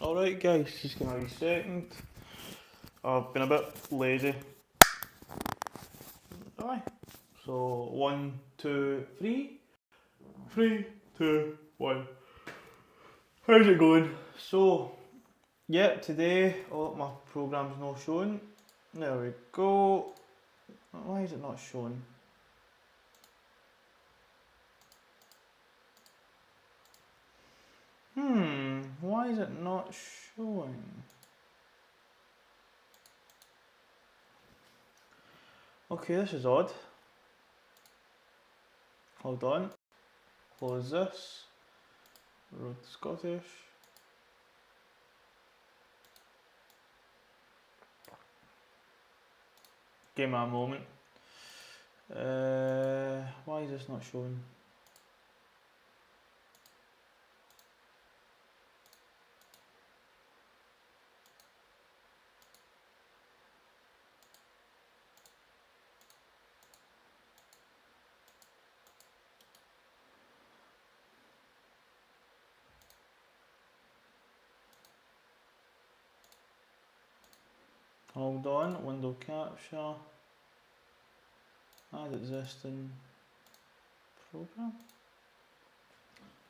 Alright guys, just give me a wee second. I've been a bit lazy. Aye. So 1, 2, 3. 3, 2, 1. How's it going? So, yeah, today my program's not showing. There we go. Why is it not showing? Why is it not showing? Okay, this is odd. Hold on. Close this. Road Scottish. Give me a moment. Why is this not showing? Hold on, window capture. Add existing program.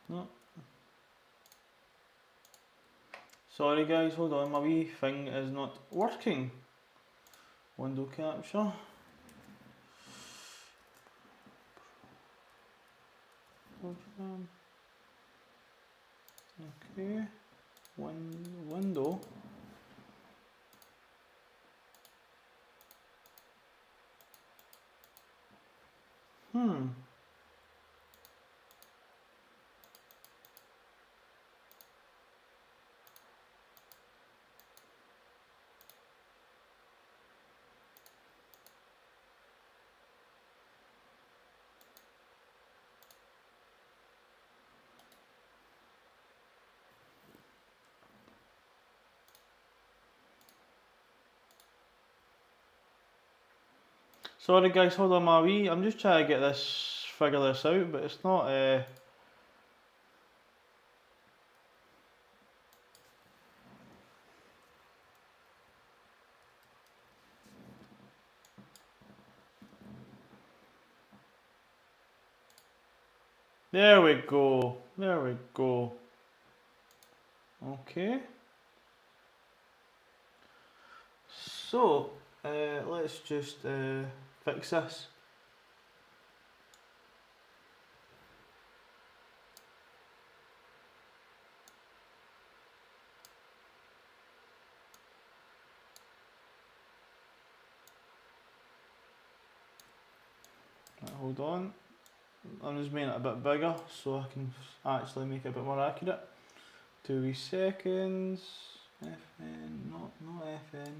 No. Sorry guys, hold on, my wee thing is not working. Window capture. Program. Okay. Window. Sorry guys, hold on my wee. I'm just trying to figure this out, but it's not There we go. There we go. Okay. So, let's just fix this. Right, hold on. I'm just making it a bit bigger so I can actually make it a bit more accurate. 2 wee seconds. FN, not FN.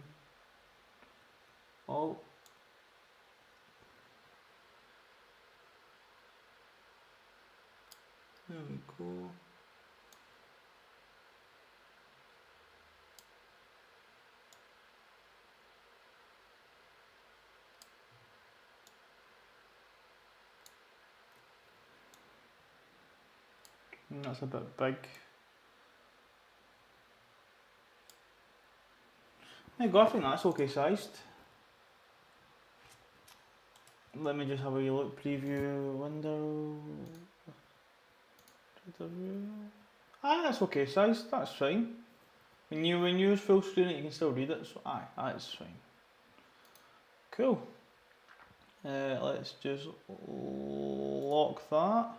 Oh. There we go. That's a bit big. There you go, I think that's okay sized. Let me just have a wee look. Preview window. Aye, that's okay sized. That's fine. When you use full screen, you can still read it. So aye, that's fine. Cool. Let's just lock that,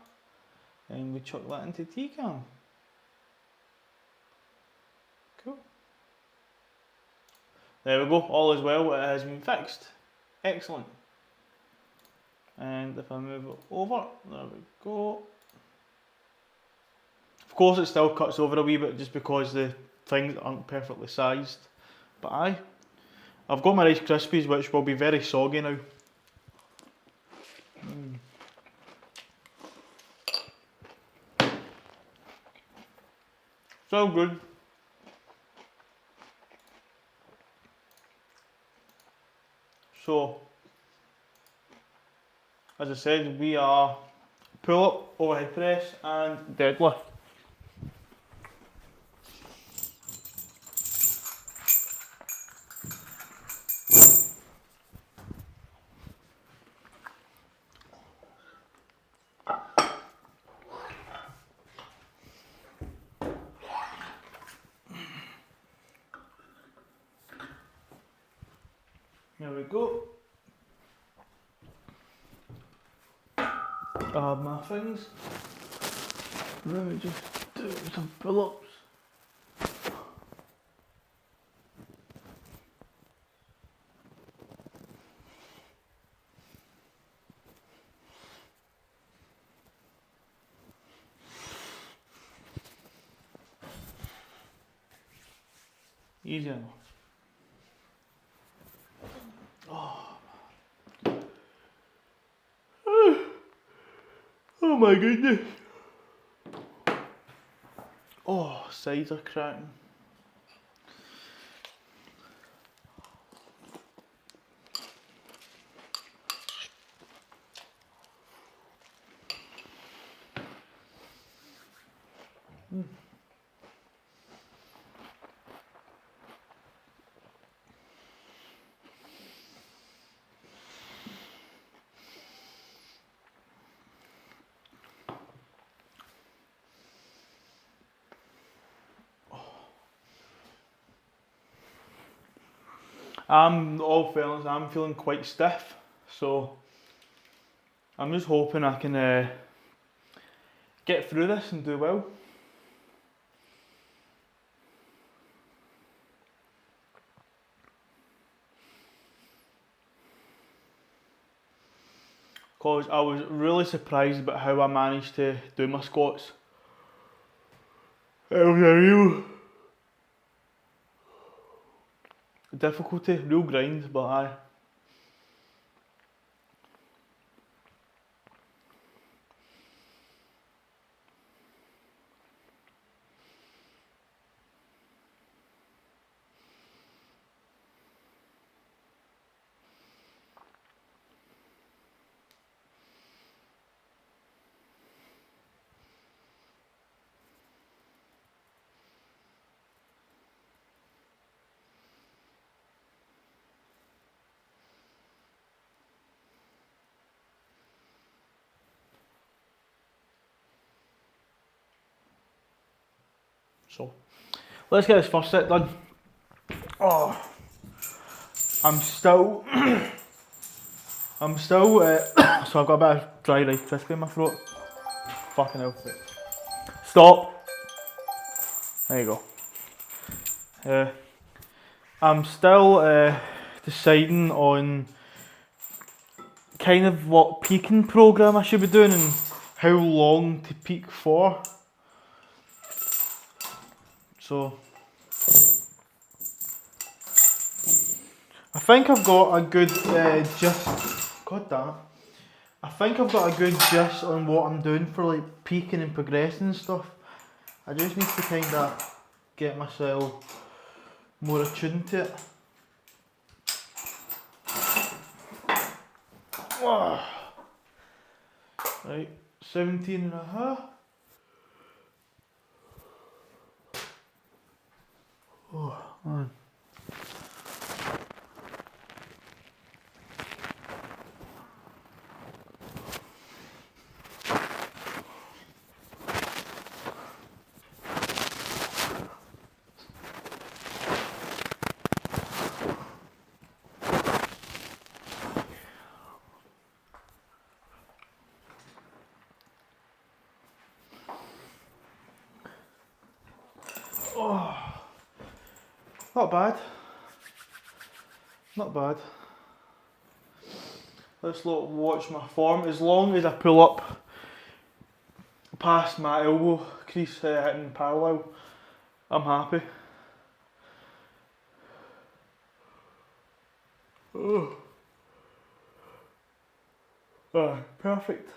and we chuck that into TCAM. Cool. There we go. All is well. It has been fixed. Excellent. And if I move it over, there we go. Of course it still cuts over a wee bit just because the things aren't perfectly sized. But aye, I've got my Rice Krispies which will be very soggy now. So good. So, as I said, we are pull up, overhead press and deadlift. we go. I have my things. Let me just do some pull-ups. Easy enough. Oh my goodness. Oh, sides are cracking. All fairness, I'm feeling quite stiff, so I'm just hoping I can get through this and do well. Because I was really surprised about how I managed to do my squats. It was a real difficulty, real grind, but aye. So, let's get this first set done. Oh, I'm still, so I've got a bit of dry Rice Krispie in my throat. Fucking hell. Stop. There you go. I'm still deciding on kind of what peaking program I should be doing and how long to peak for. So I think I've got a good gist. God damn it. I think I've got a good gist on what I'm doing for like peaking and progressing and stuff. I just need to kind of get myself more attuned to it. Right, 17 and a half. Oh, man. Oh, not bad. Not bad. Let's watch my form. As long as I pull up past my elbow crease hitting parallel, I'm happy. Oh. Perfect.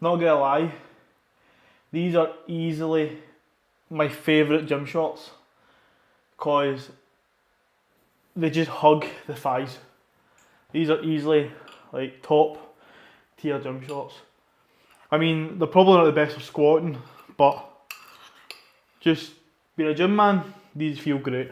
Not gonna lie, these are easily my favourite gym shorts because they just hug the thighs. These are easily like top tier gym shorts. I mean, they're probably not the best for squatting, but just being a gym man, these feel great.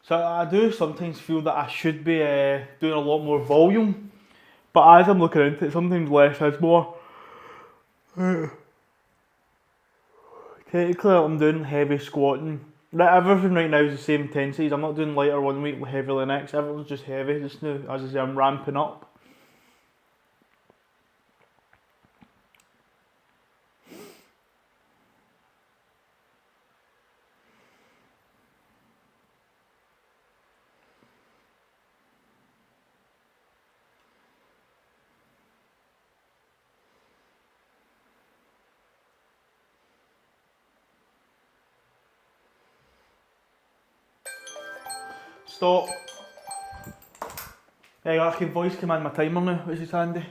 So I do sometimes feel that I should be doing a lot more volume, but as I'm looking into it, sometimes less is more. Technically, I'm doing heavy squatting. Everything right now is the same intensities. I'm not doing lighter one week, heavier the next. Everything's just heavy just now. As I say, I'm ramping up. Stop. Hey, I can voice command my timer now, which is handy.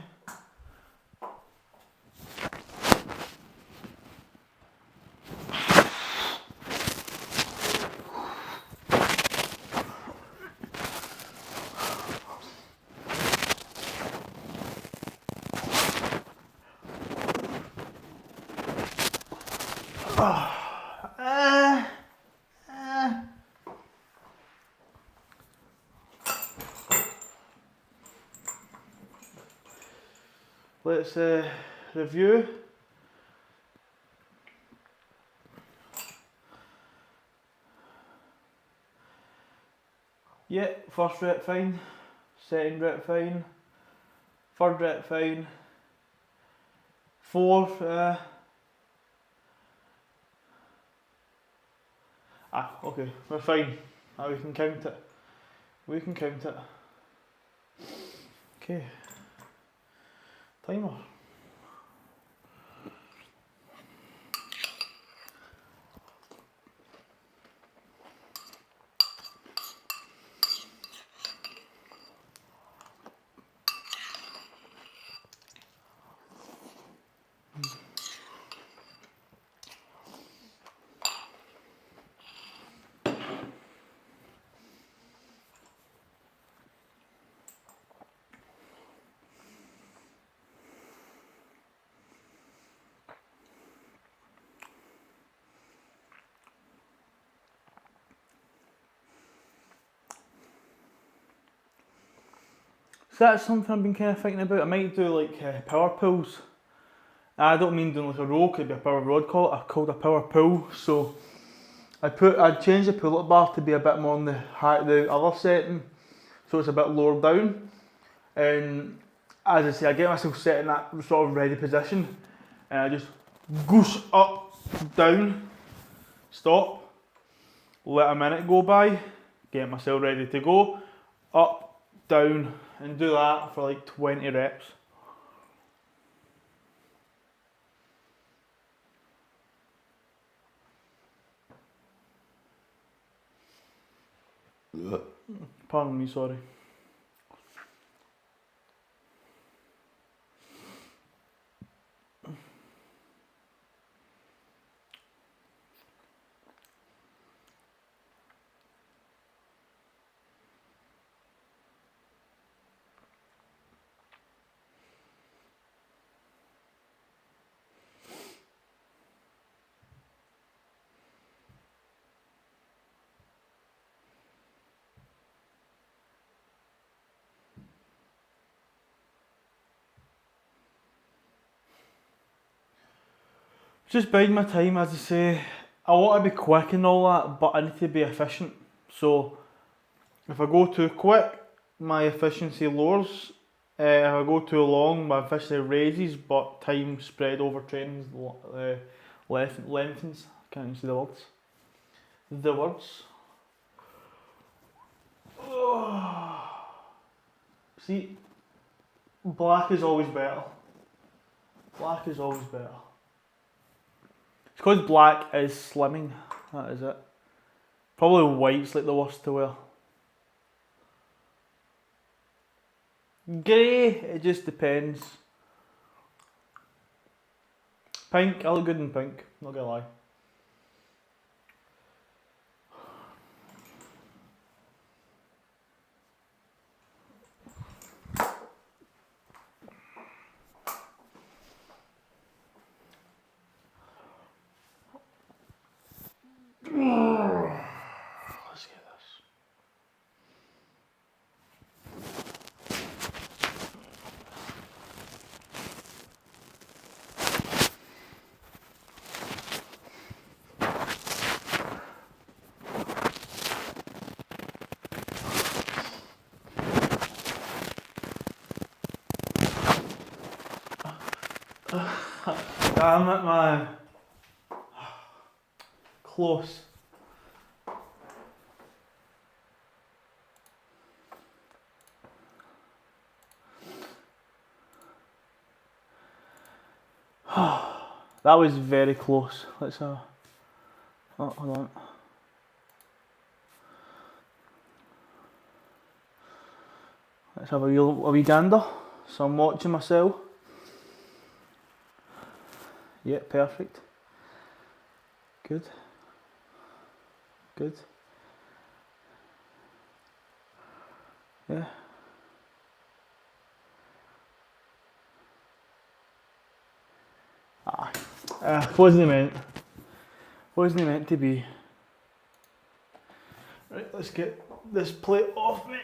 Let's review. Yeah, first rep fine, second rep fine, third rep fine, fourth, okay, we're fine. We can count it. We can count it. Okay. Timer. So that's something I've been kind of thinking about. I might do like power pulls. I don't mean doing like a row, could be a power rod called a power pull. So I'd change the pull-up bar to be a bit more on the other setting, so it's a bit lower down. And as I say, I get myself set in that sort of ready position, and I just goose up, down, stop, let a minute go by, get myself ready to go, up, down, and do that for like 20 reps. Pardon me, sorry. Just biding my time, as I say. I want to be quick and all that, but I need to be efficient. So if I go too quick, my efficiency lowers. If I go too long, my efficiency raises, but time spread over training lengthens. I can't even see the words. The words. See, black is always better. Black is always better. It's because black is slimming, that is it. Probably white's like the worst to wear. Grey, it just depends. Pink, I look good in pink, not gonna lie. Damn it, man. Close. That was very close. Let's oh, hold on. Let's have a wee gander. So I'm watching myself. Yeah, perfect. Good. Good. Yeah. Wasn't meant to be. Right, let's get this plate off me.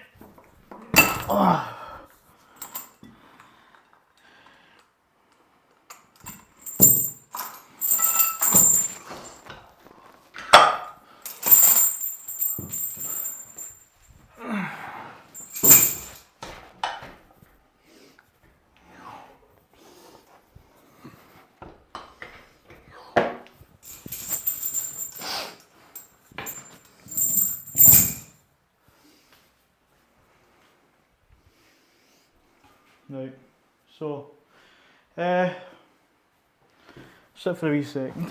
Right, so, sit for a wee second.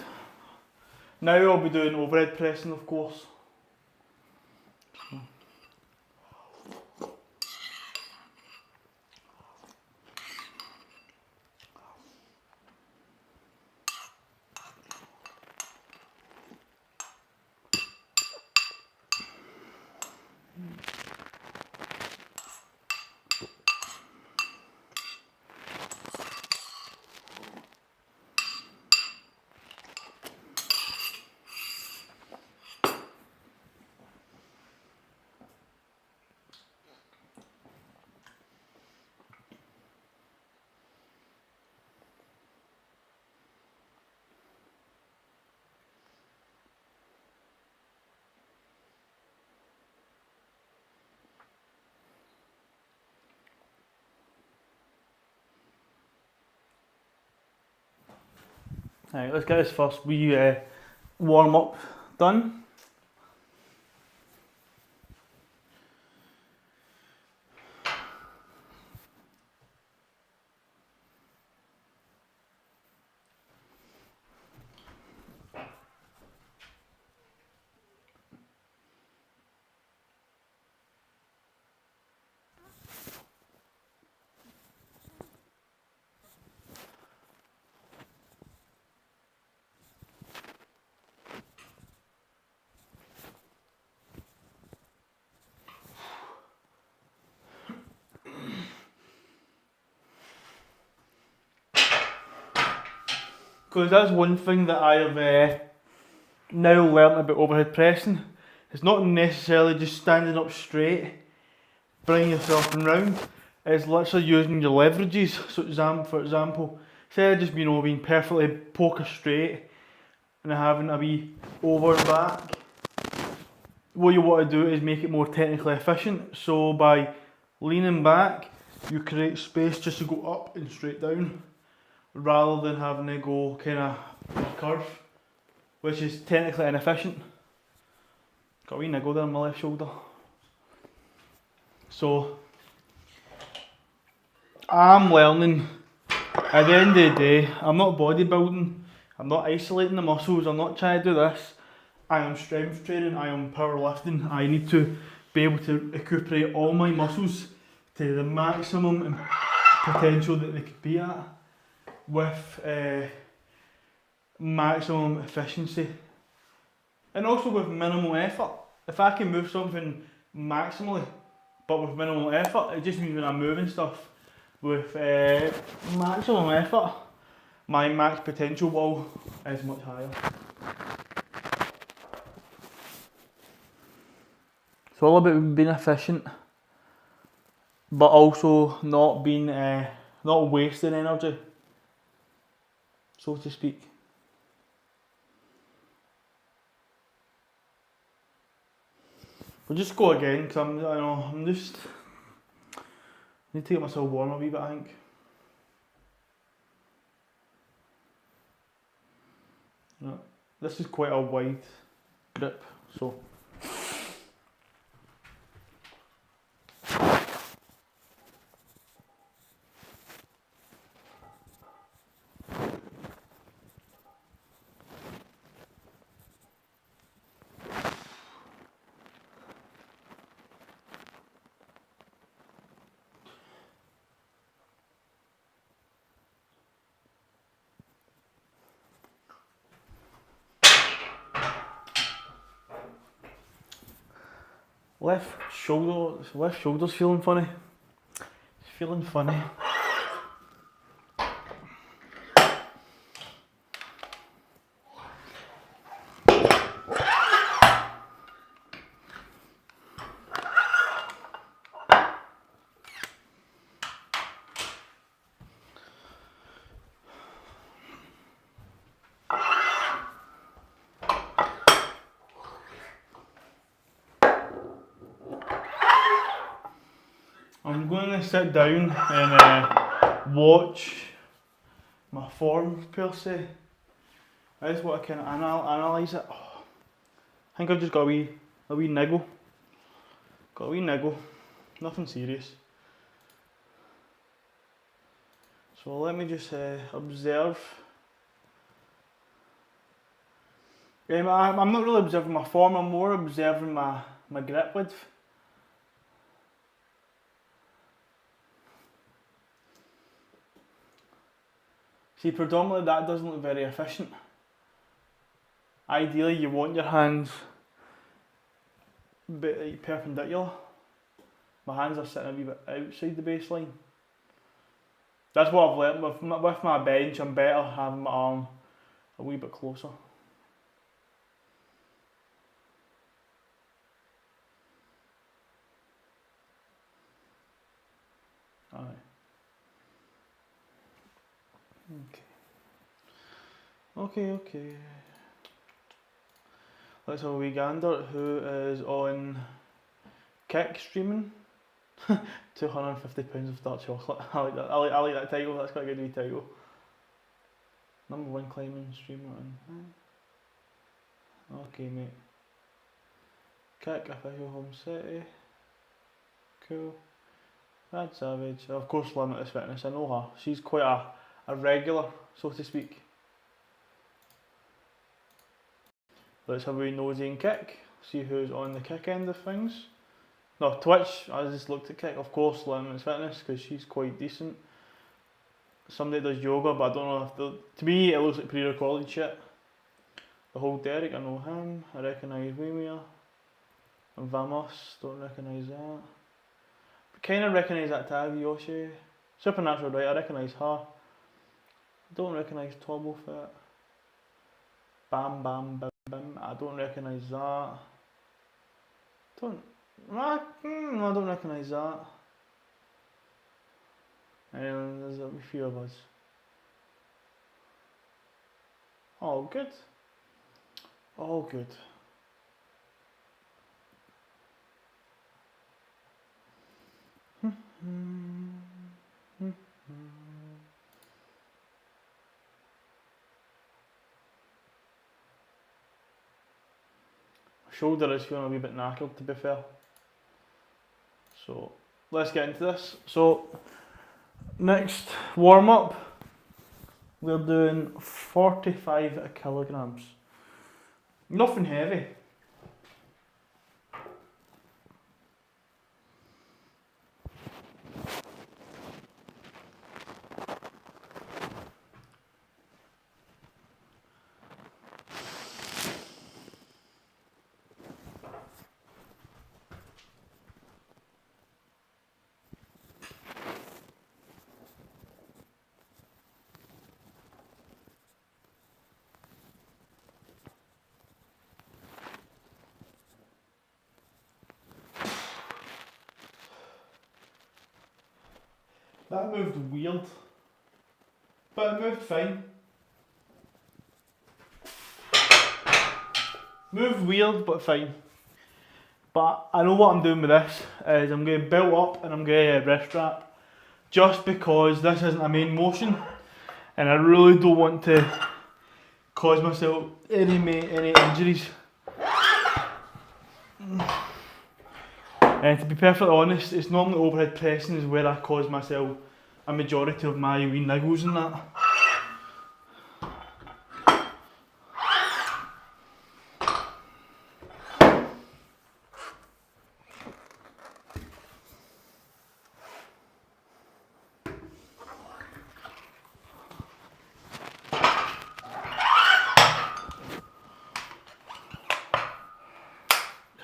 Now I'll be doing overhead pressing, of course. Right, let's get this first wee warm up done. Because that's one thing that I have now learnt about overhead pressing. It's not necessarily just standing up straight, bringing yourself round. It's literally using your leverages. So for example, instead of just being perfectly poker straight and having a wee over and back, what you want to do is make it more technically efficient. So by leaning back, you create space just to go up and straight down, rather than having to go kind of curve, which is technically inefficient. Got a wee niggle there on my left shoulder. So I'm learning, at the end of the day, I'm not bodybuilding, I'm not isolating the muscles, I'm not trying to do this. I am strength training, I am powerlifting. I need to be able to recuperate all my muscles to the maximum potential that they could be at, with maximum efficiency and also with minimal effort. If I can move something maximally but with minimal effort, it just means when I'm moving stuff with maximum effort, my max potential wall is much higher. It's all about being efficient, but also not wasting energy, so to speak. We'll just go again, because I need to get myself warm a wee bit, I think. No, this is quite a wide grip, so. Left shoulder's feeling funny. It's feeling funny. I'm going to sit down and watch my form per se. That's what I can analyse it. Oh, I think I've just got a wee niggle. Got a wee niggle. Nothing serious. So let me just observe. I'm not really observing my form, I'm more observing my grip width. See, predominantly that doesn't look very efficient. Ideally you want your hands a bit like perpendicular. My hands are sitting a wee bit outside the baseline. That's what I've learned with my bench. I'm better having my arm a wee bit closer. Aye. Okay. Let's have a wee gander. Who is on Kick streaming? £250 of dark chocolate. I like that. I like that title. That's quite a good wee title. #1 climbing streamer. Okay, mate. Kick official home city. Cool. Brad Savage. Of course, Limitless Fitness. I know her. She's quite a regular, so to speak. Let's have a wee nosy in Kick. See who's on the Kick end of things. No, Twitch, I just looked at Kick. Of course, Limitless Fitness, because she's quite decent. Somebody does yoga, but I don't know if to me it looks like pre-recorded shit. The whole Derek, I know him. I recognise Wimia. Vamos, don't recognise that. Kind of recognise that tag, Yoshi. Supernatural, right? I recognise her. Don't recognise Turbo Fit. Bam Bam Bim Bim. I don't recognise that. I don't recognise that. And there's a few of us. Oh, good. Oh, good. Shoulder is feeling a wee bit knackered, to be fair. So let's get into this. So next warm up, we're doing 45 kilograms. Nothing heavy. That moved weird, but it moved fine. Moved weird, but fine. But I know what I'm doing with this is I'm going to build up and I'm going to wrist wrap, just because this isn't a main motion, and I really don't want to cause myself any injuries. And to be perfectly honest, it's normally overhead pressing is where I cause myself a majority of my wee niggles and that.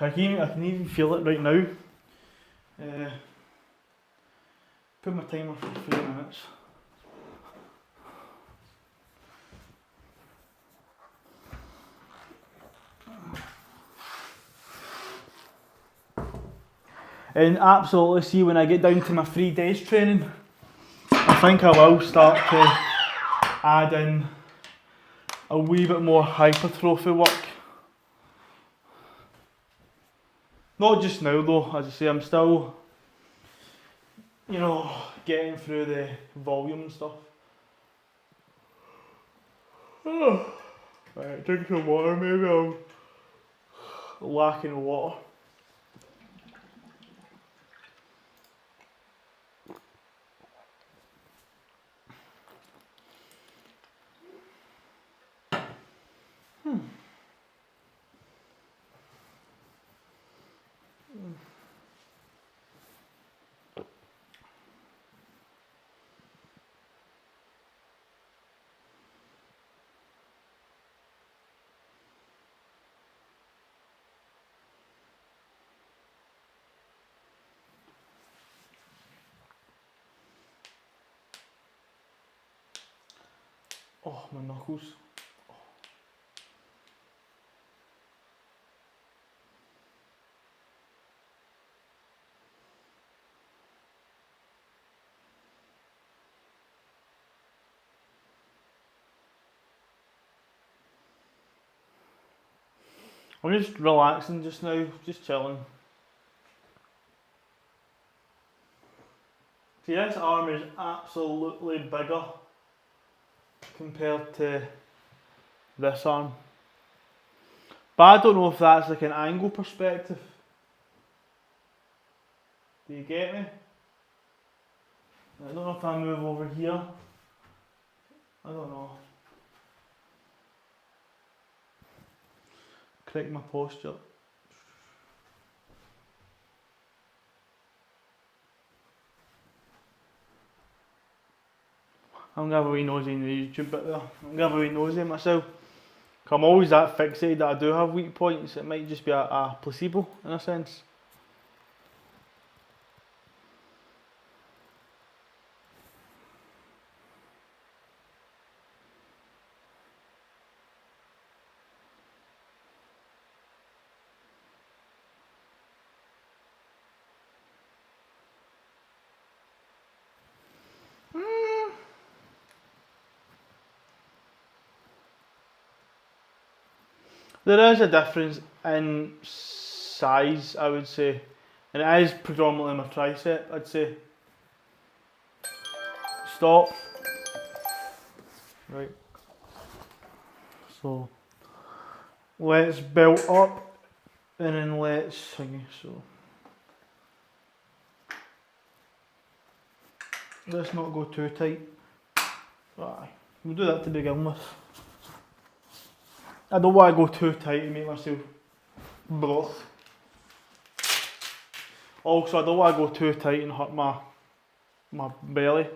I can even feel it right now. Put my timer for 3 minutes. And absolutely, see, when I get down to my 3 days training, I think I will start to add in a wee bit more hypertrophy work. Not just now though, as I say, I'm still, you know, getting through the volume and stuff. Right, drink some water, maybe I'm lacking water. Oh, my knuckles. I'm just relaxing just now, just chilling. See, this arm is absolutely bigger compared to this arm. But I don't know if that's like an angle perspective. Do you get me? I don't know if I move over here. I don't know. Correct my posture. I'm gonna have a wee nosy in the YouTube bit there. I'm gonna have a wee nosy myself. I'm always that fixated that I do have weak points. It might just be a placebo in a sense. There is a difference in size, I would say, and it is predominantly my tricep, I'd say. Stop. Right. So let's build up and then let's sing. So let's not go too tight. Aye. We'll do that to begin with. I don't want to go too tight and make myself broth. Also, I don't want to go too tight and hurt my belly.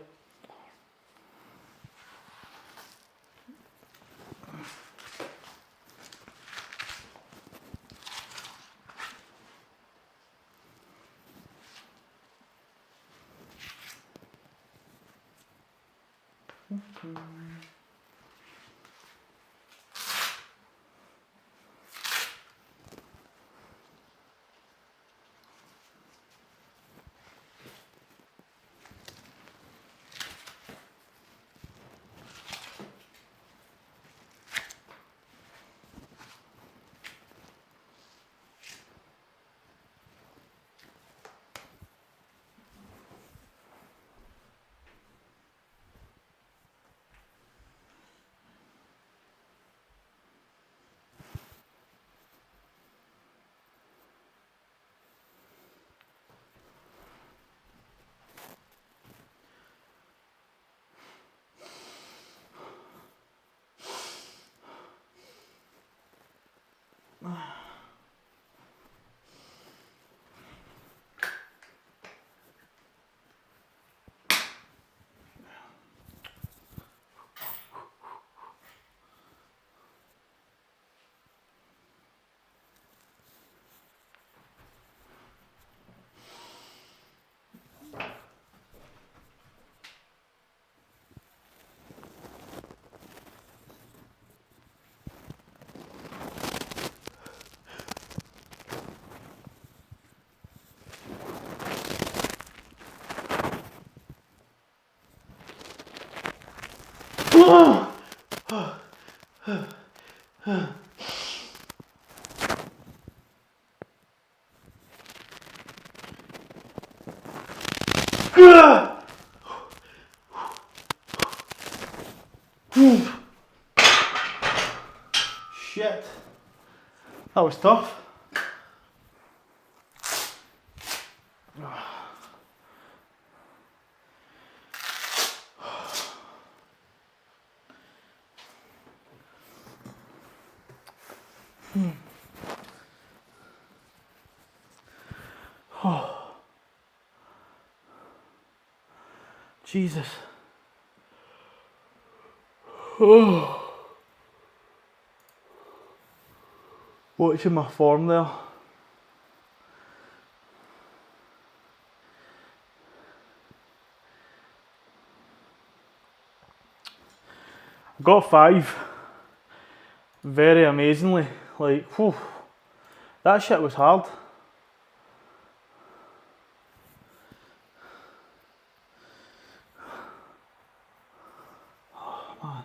Shit. That was tough. Oh. Jesus. Oh. Watching my form there. I got 5. Very amazingly. Like, whew, that shit was hard. Oh, man.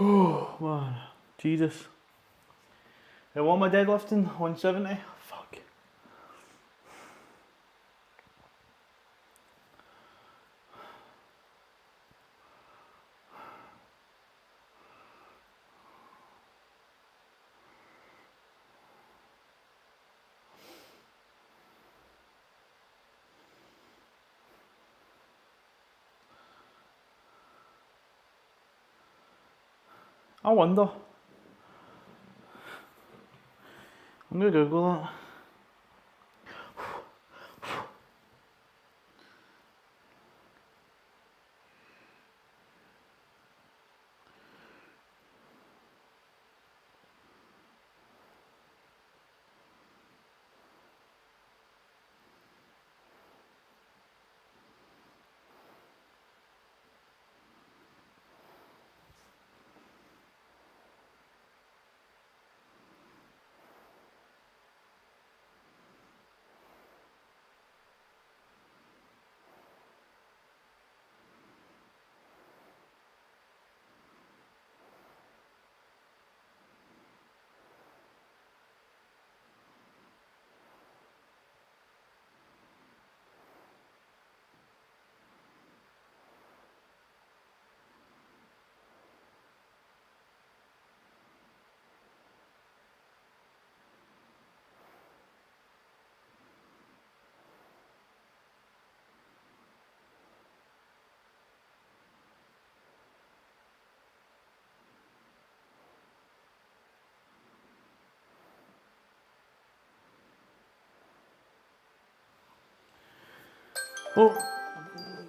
Oh, man. Jesus. What am I deadlifting? 170? Fuck. I wonder. I'm gonna Google that. Oh,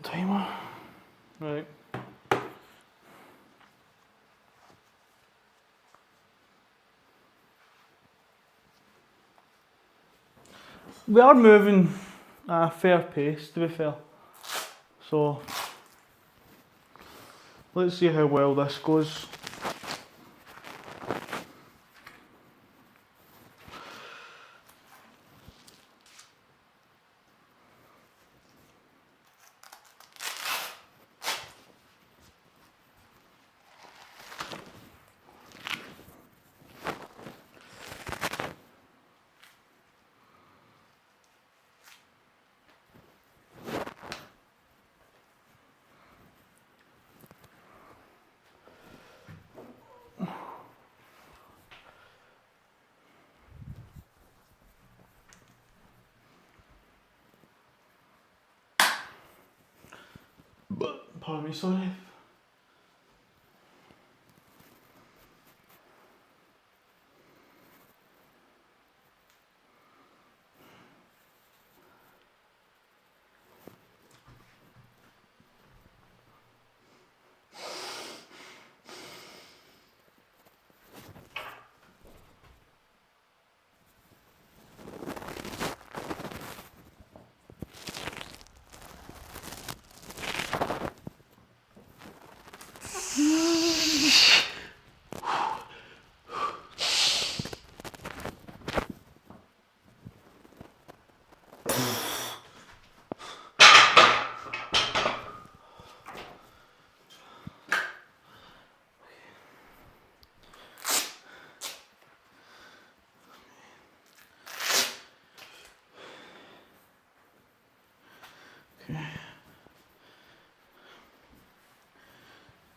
timer. Right. We are moving at a fair pace, to be fair. So, let's see how well this goes. Pardon me, sorry.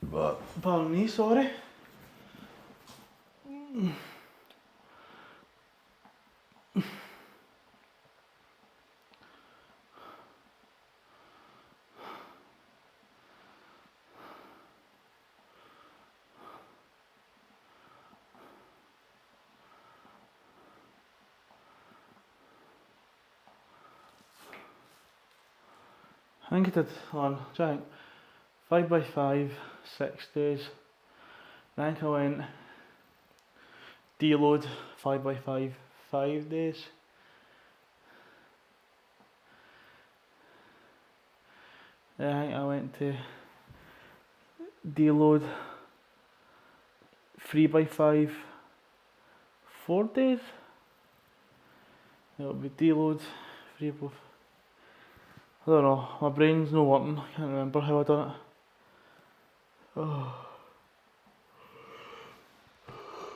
But pardon me, sorry. I think I did on 5x5, 6 days. I think I went deload 5x5, 5 days. Then I think I went to deload 3x5, 4 days. It'll be deload 3 x I don't know, my brain's not working, I can't remember how I done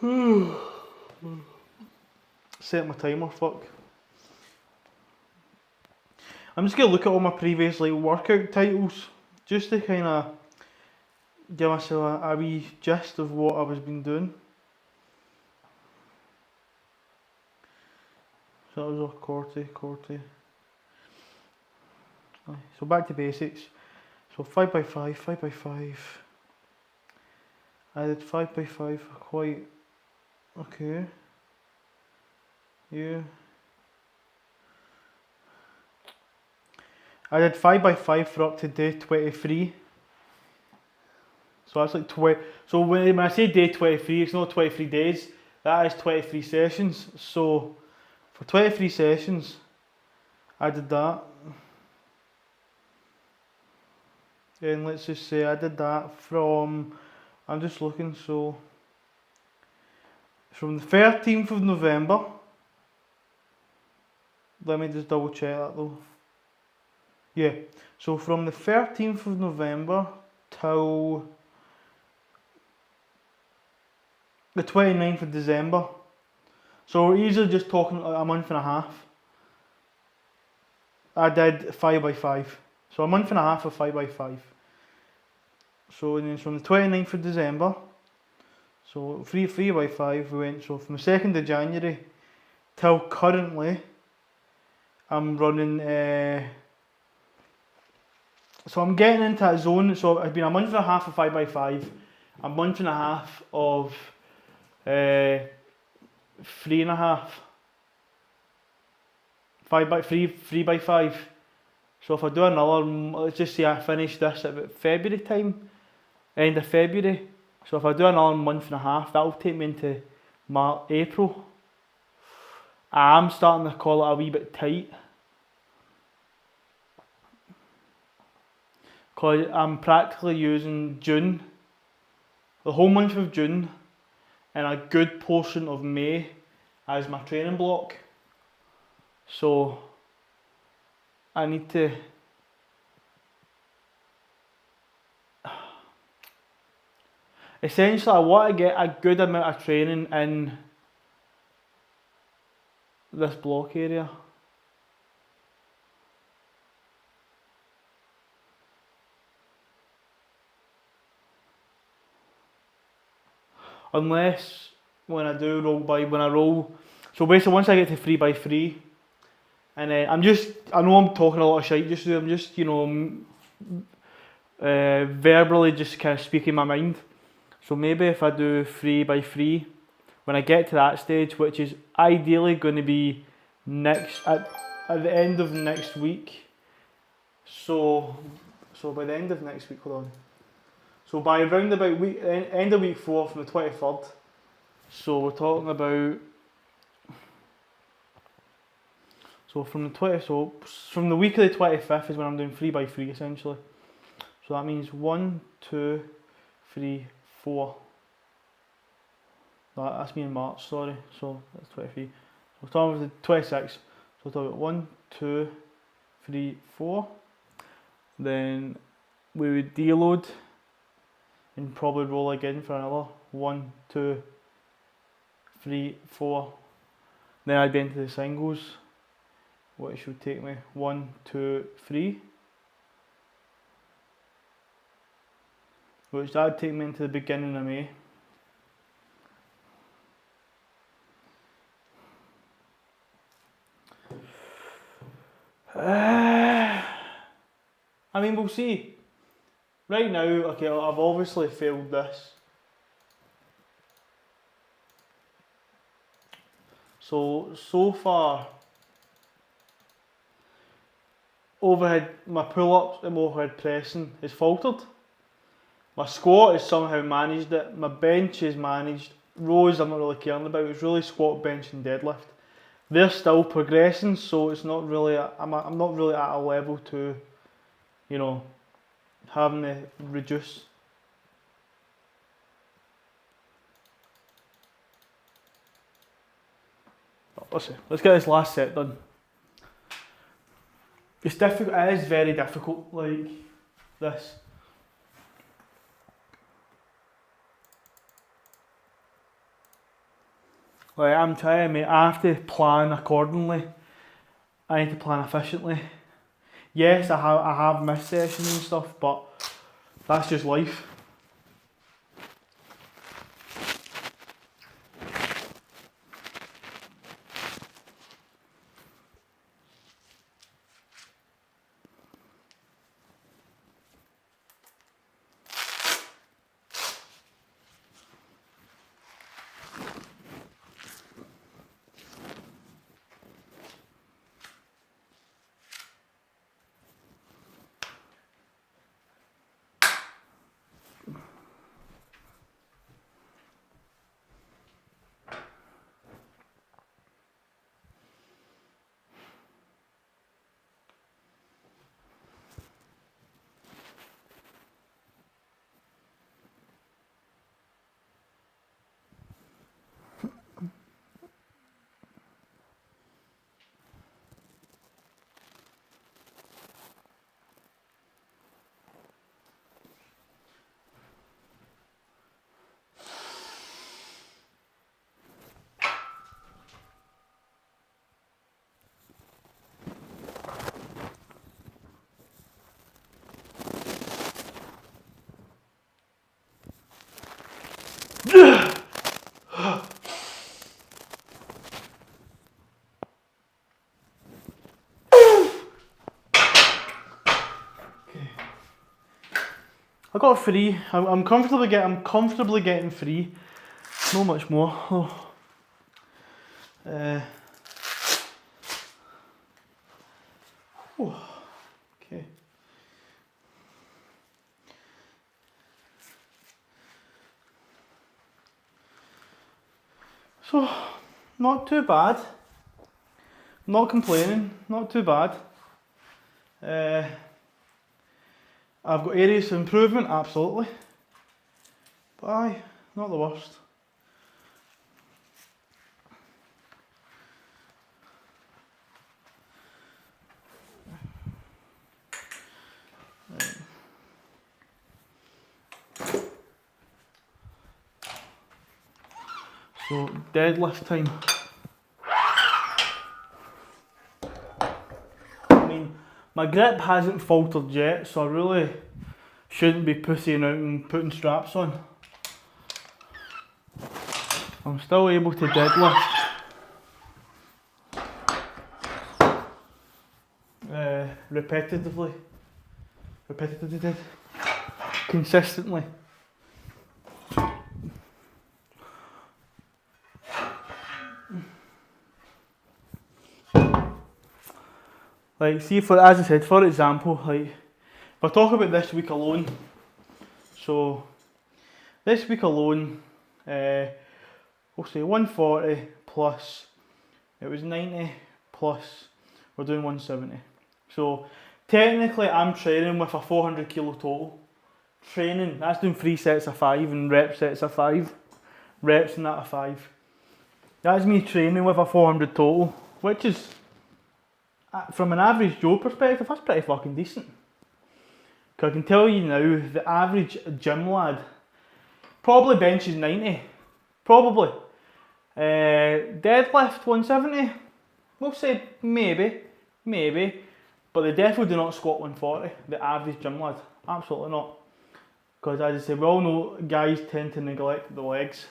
it. Set my timer, fuck. I'm just gonna look at all my previous like workout titles, just to kinda give myself a wee gist of what I was been doing. So that was all Corty. So back to basics. So 5x5, 5x5. I did 5x5 quite okay. Yeah. I did 5x5 for up to day 23. So that's like 20. So when I say day 23, it's not 23 days. That is 23 sessions. So for 23 sessions, I did that. And let's just say I did that from, I'm just looking, so from the 13th of November, let me just double check that though. Yeah, so from the 13th of November till the 29th of December. So we're easily just talking a month and a half. I did 5x5. So a month and a half of 5x5. So then from the 29th of December, so 3x5 we went, so from the 2nd of January till currently, I'm running, so I'm getting into that zone, so it's been a month and a half of 5x5, a month and a half of 3.5, 3x5. So if I do another, let's just say I finish this at about February time, end of February. So if I do another month and a half, that'll take me into April. I'm starting to call it a wee bit tight. Because I'm practically using June, the whole month of June, and a good portion of May as my training block. So I need to essentially I want to get a good amount of training in this block area. Unless when I roll, so basically once I get to 3x3, and I know I'm talking a lot of shit, I'm just, you know, verbally just kind of speaking my mind. So maybe if I do 3x3, when I get to that stage, which is ideally going to be at the end of next week. So by the end of next week, hold on. So by around about end of week 4 from the 23rd. So we're talking about. So from the week of the 25th is when I'm doing 3x3 essentially. So that means 1, 2, 3, 4. No, that's me in March, sorry. So that's 23. So we're talking about the 26th. So we're talking about 1, 2, 3, 4. Then we would deload and probably roll again for another 1, 2, 3, 4. Then I'd be into the singles, which would take me 1, 2, 3. which that'd take me into the beginning of May. I mean, we'll see. Right now, okay, I've obviously failed this. So far, overhead, my pull-ups and overhead pressing is faltered. My squat has somehow managed it. My bench is managed. Rows I'm not really caring about. It's really squat, bench and deadlift. They're still progressing, so it's not really. I'm not really at a level to, you know, having to reduce. Let's see. Let's get this last set done. It's difficult. It is very difficult. Like this. Like I'm trying, mate. I have to plan accordingly. I need to plan efficiently. Yes, I have missed sessions and stuff, but that's just life. I got 3. I'm comfortably getting 3. Not much more. Oh. Okay. So, not too bad. Not complaining. Not too bad. I've got areas of improvement, absolutely. But aye, not the worst. So, deadlift time. I mean, my grip hasn't faltered yet, so I really shouldn't be pussying out and putting straps on. I'm still able to deadlift repetitively, consistently. Like, see, as I said, for example, like, if I talk about this week alone, so this week alone, we'll say 140 plus, it was 90 plus, we're doing 170. So technically I'm training with a 400 kilo total. Training, that's doing 3 sets of 5 and rep sets of 5. Reps and that of 5. That's me training with a 400 total, which is, from an average Joe perspective, that's pretty fucking decent. Because I can tell you now, the average gym lad probably benches 90. Probably. Deadlift 170. We'll say maybe. But they definitely do not squat 140. The average gym lad. Absolutely not. Because as I say, we all know guys tend to neglect the legs.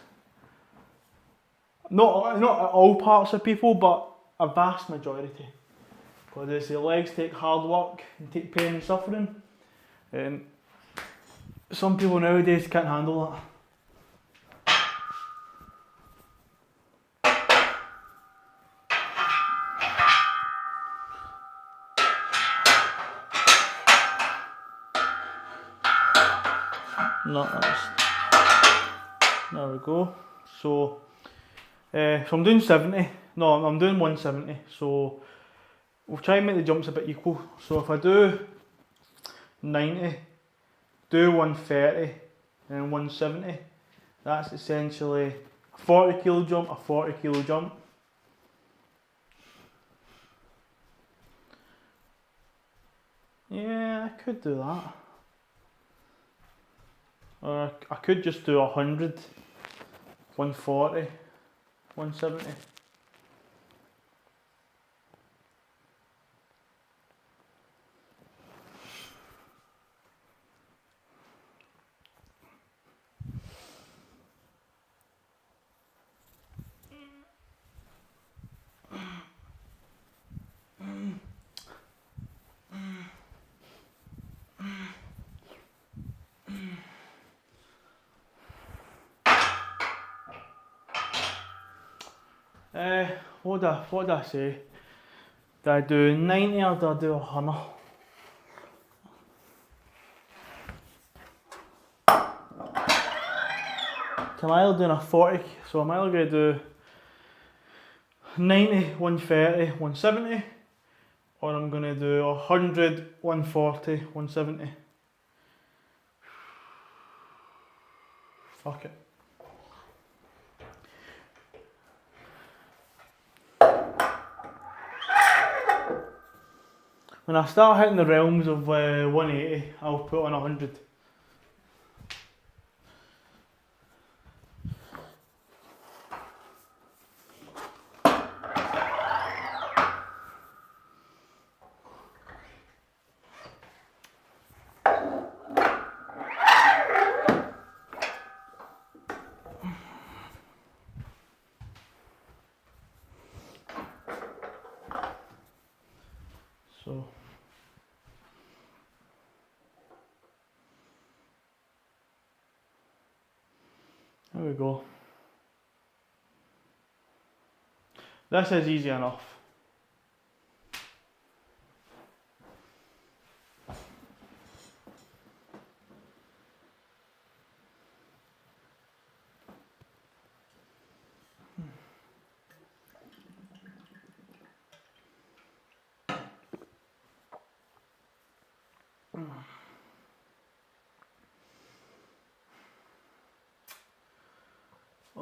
Not all parts of people, but a vast majority. Because as I say, legs take hard work and take pain and suffering. And some people nowadays can't handle that. No, there we go. So I'm doing 70. No, I'm doing 170. So we'll try and make the jumps a bit equal. So if I do 90, do 130, and 170, that's essentially a 40 kilo jump, a 40 kilo jump. Yeah, I could do that. Or I could just do 100, 140, 170. What did I say? Did I do 90 or did I do 100? I'm either doing a 40, so I'm either going to do 90, 130, 170, or I'm going to do 100, 140, 170. Fuck it. When I start hitting the realms of 180, I'll put on 100. So there we go. This is easy enough.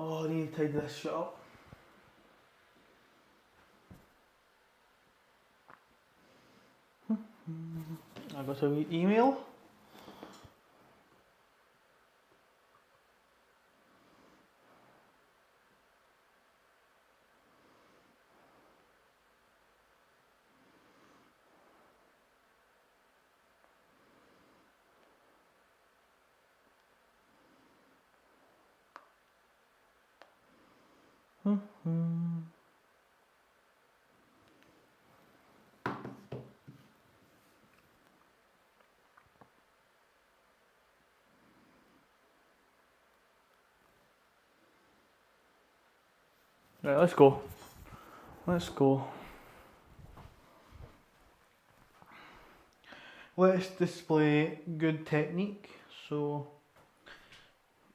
Oh, I need to tidy this shit up. I got a wee email. Right, let's go. Let's go. Let's display good technique. So,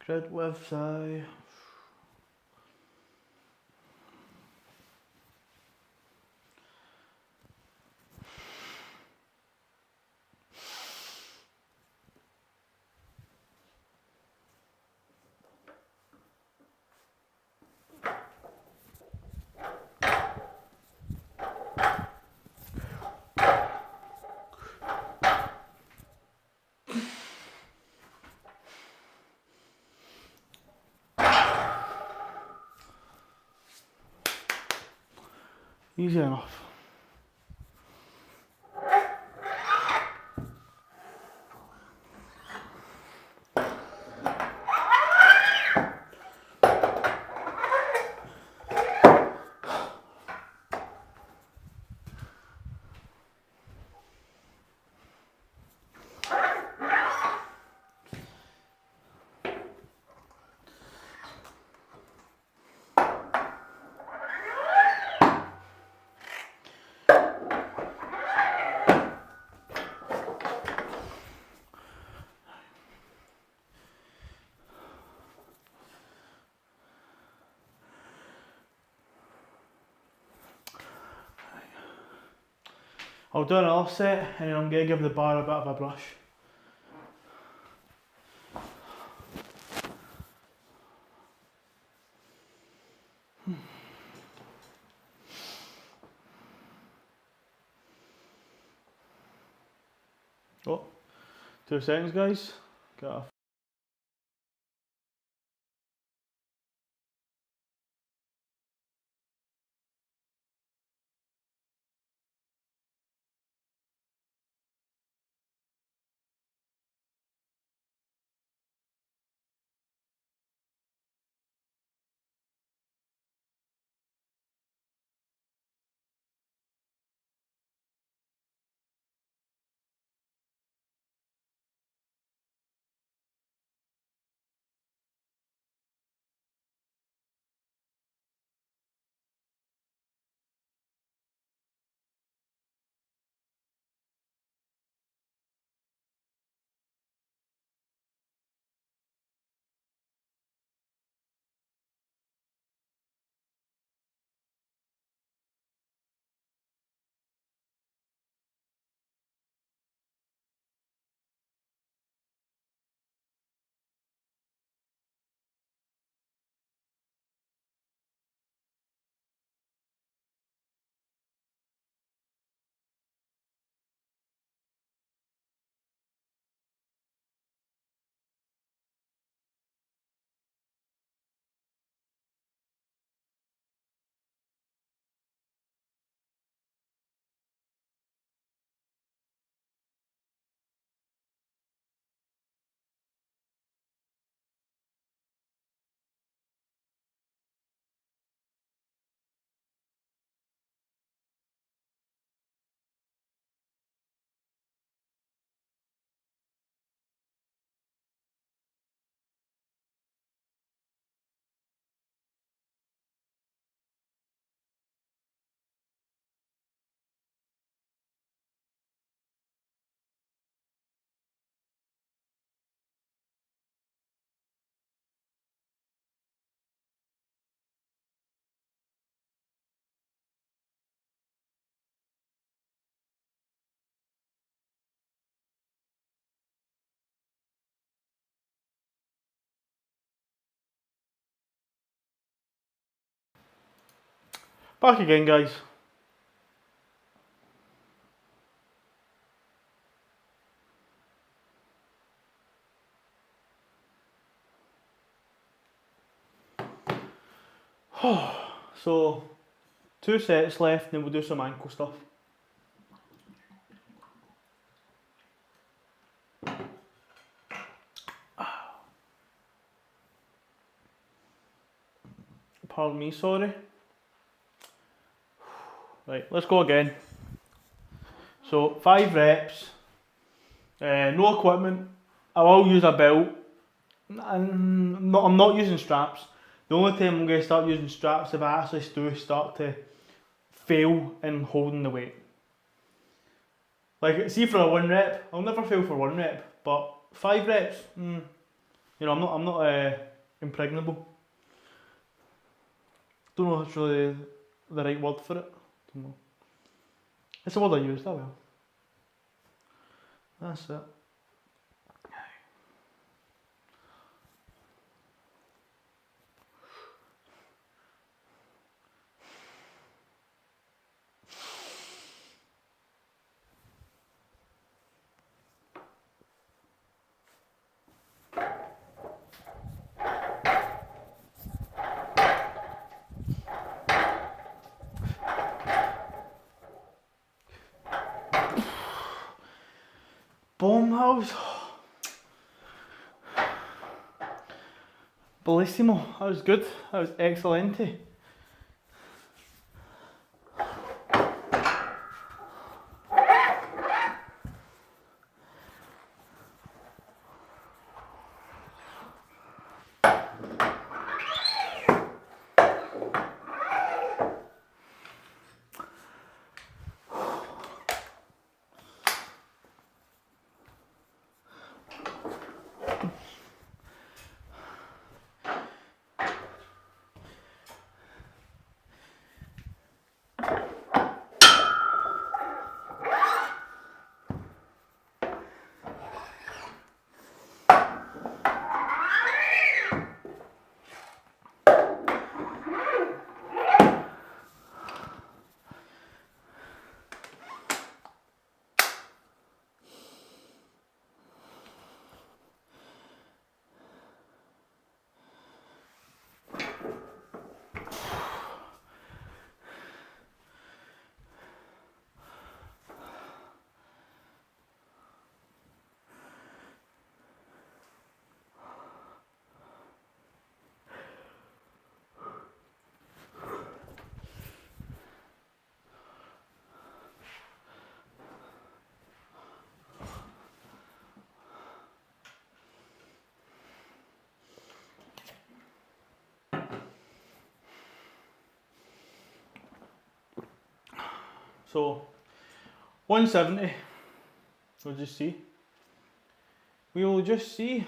grid width, easy enough. I'll do another set and then I'm going to give the bar a bit of a brush. Oh, 2 seconds guys. Got a back again guys. So 2 sets left and then we'll do some ankle stuff. Pardon me, sorry. Right, let's go again. So 5 reps, no equipment. I will use a belt. I'm not using straps. The only time I'm going to start using straps if I actually do start to fail in holding the weight. Like, see for a 1 rep, I'll never fail for 1 rep, but 5 reps, you know, I'm not impregnable. Don't know if it's really the right word for it. Don't know. It's the word I used, that well. That's it. Boom, that was bellissimo, that was good, that was excelente. So 170. We'll just see. We will just see.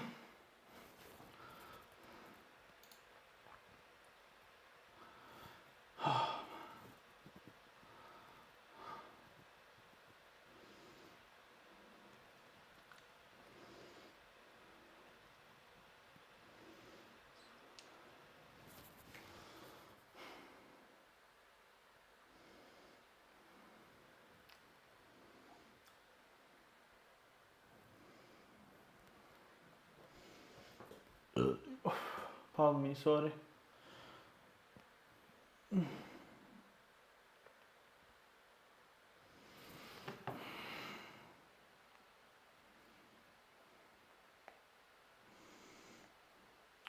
Pardon me, sorry.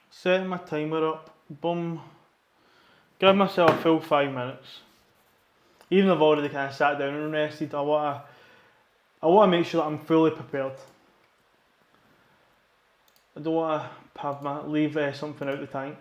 Setting my timer up, boom. Give myself a full 5 minutes. Even though I've already kind of sat down and rested, I want to make sure that I'm fully prepared. I don't want to have leave something out the tank.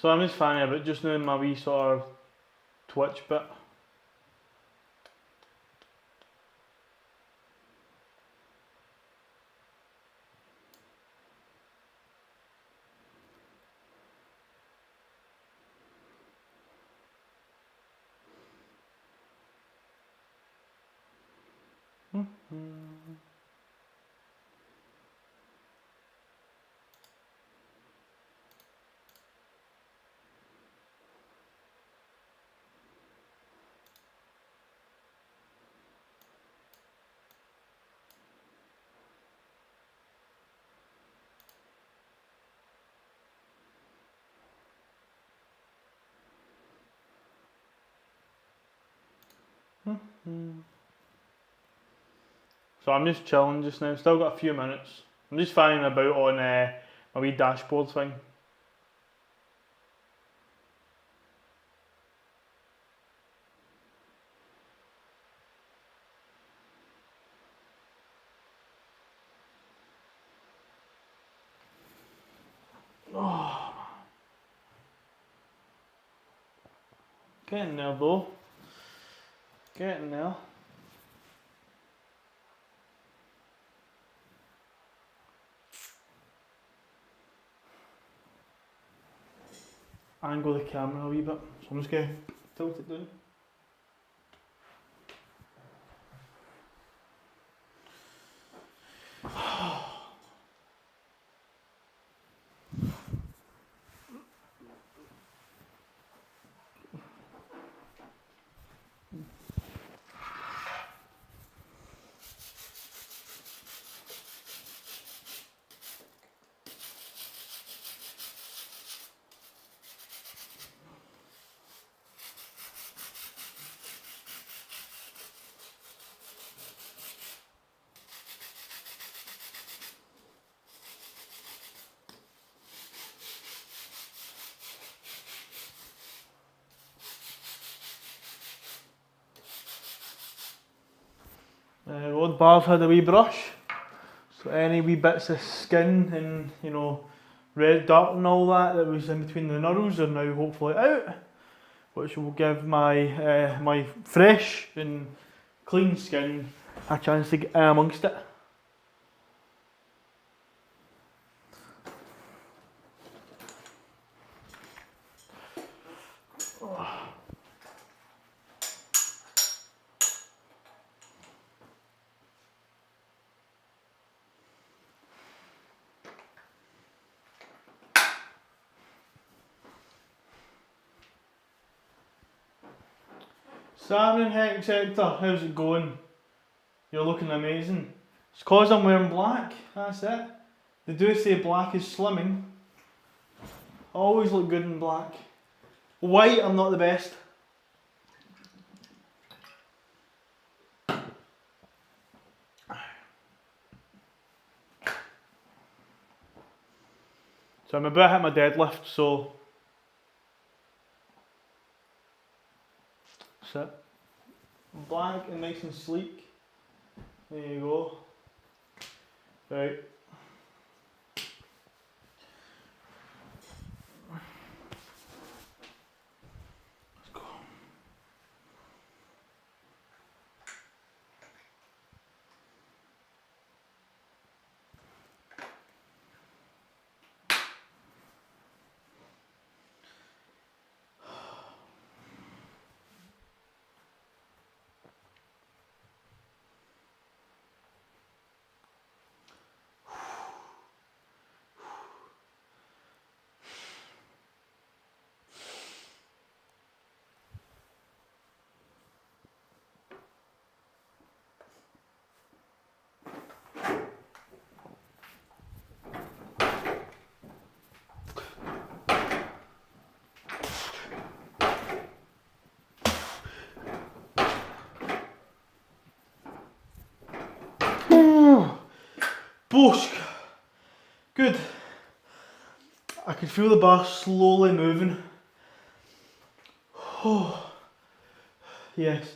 So I'm just fanning about just now my wee sort of twitch bit. So I'm just chilling just now, still got a few minutes. I'm just fanning about on my wee dashboard thing. Oh. Getting there though. Getting there. Angle the camera a wee bit, so I'm just going to tilt it down. Rod Bar's had a wee brush, so any wee bits of skin and, you know, red dirt and all that that was in between the knurls are now hopefully out, which will give my my fresh and clean skin a chance to get in amongst it. What's happening, Hex Hector? How's it going? You're looking amazing. It's cause I'm wearing black, that's it. They do say black is slimming. I always look good in black. White, I'm not the best. So I'm about to hit my deadlift, so that's it. Black and nice and sleek. There you go. Right. Let's go. Bosk. Good. I can feel the bar slowly moving. Oh. Yes,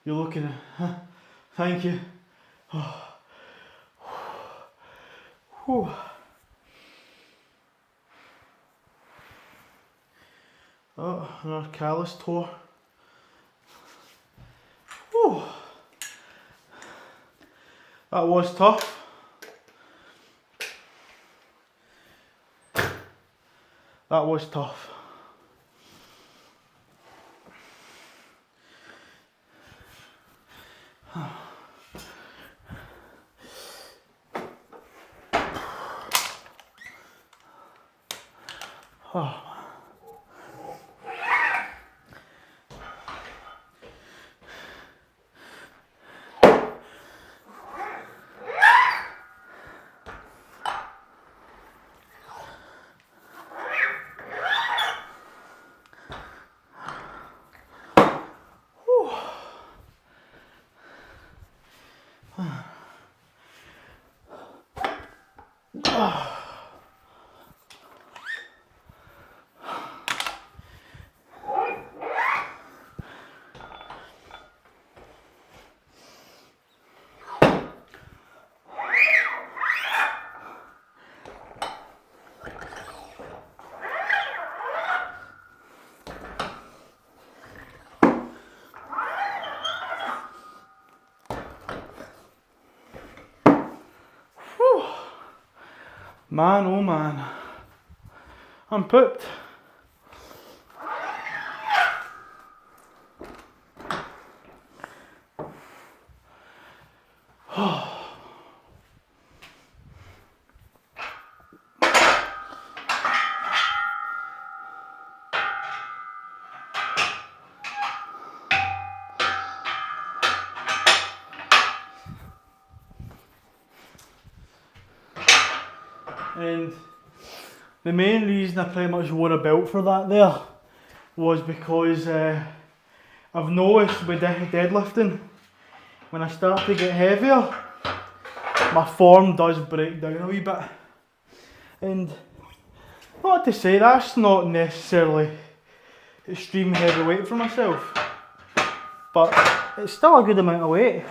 you're looking at. Thank you. Oh. Whew. Oh, another callus tore. Whew. That was tough. That was tough. Oh. Man, oh man, I'm pooped. And the main reason I pretty much wore a belt for that there was because I've noticed with deadlifting, when I start to get heavier, my form does break down a wee bit. And not to say that's not necessarily extreme heavy weight for myself, but it's still a good amount of weight.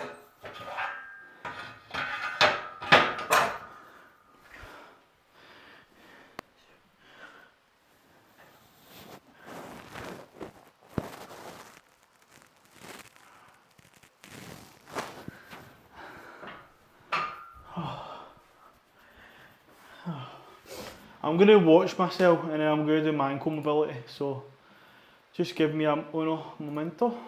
I'm going to watch myself and then I'm going to do my ankle mobility, so just give me uno momento.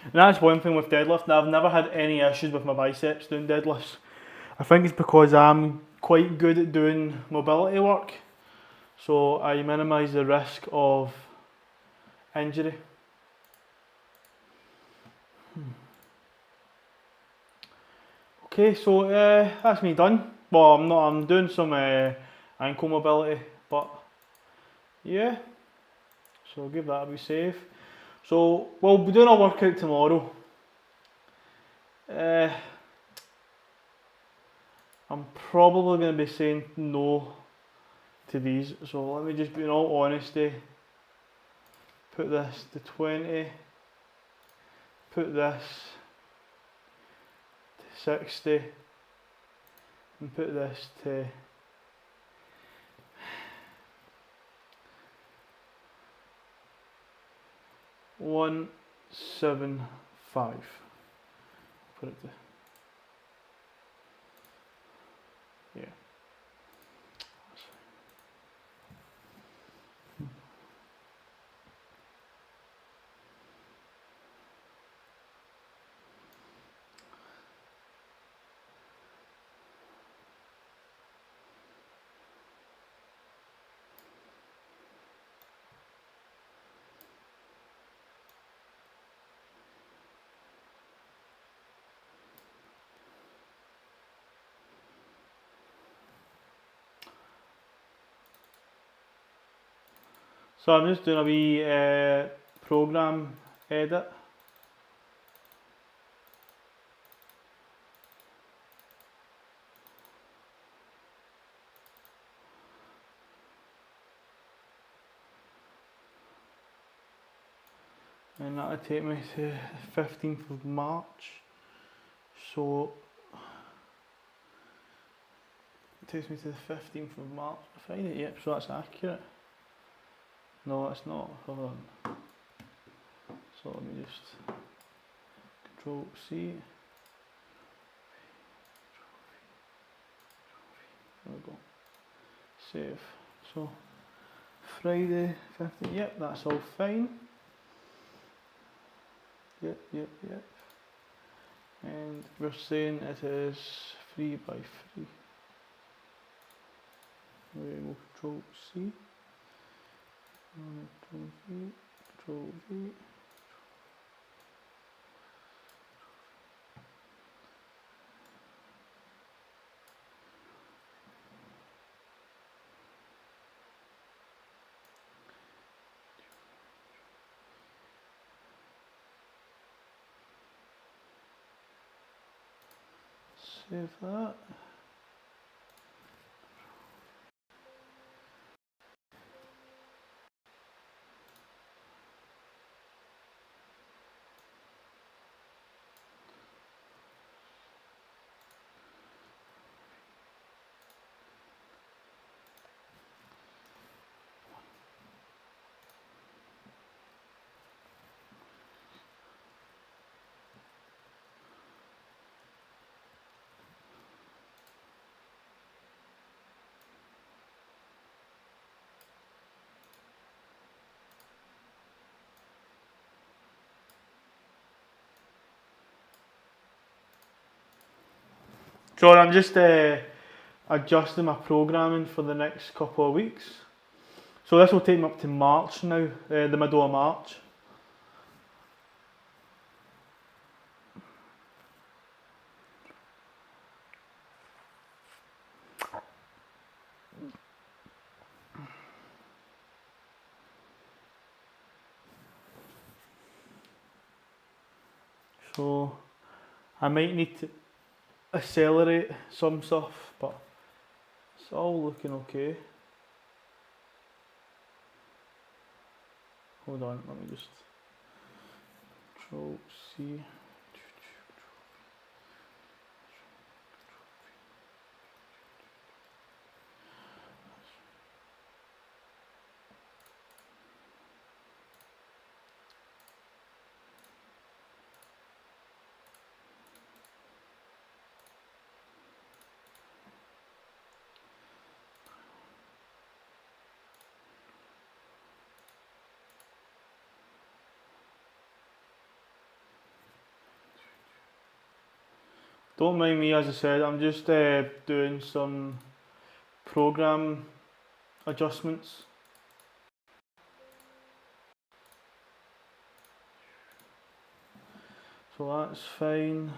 And that's one thing with deadlifting. I've never had any issues with my biceps doing deadlifts. I think it's because I'm quite good at doing mobility work, so I minimise the risk of injury. Okay, so that's me done. Well, I'm not. I'm doing some ankle mobility, but yeah. So give that a be safe. So we'll be doing a workout tomorrow. I'm probably going to be saying no to these. So let me just be in all honesty. Put this to 20. Put this to 60. And put this to 175. Put it to, yeah. So I'm just doing a wee program edit. And that'll take me to the 15th of March. So it takes me to the 15th of March. Friday, yep, so that's accurate. No, it's not. Hold on. So let me just Control C. There we go. Save. So Friday 15th. Yep, that's all fine. Yep. And we're saying it is 3 by 3. We will Control C. Control V. Control V. Save that. So I'm just adjusting my programming for the next couple of weeks. So this will take me up to March now, the middle of March. So I might need to accelerate some stuff, but it's all looking okay. Hold on, let me just Control C. Don't mind me, as I said, I'm just doing some program adjustments. So that's fine.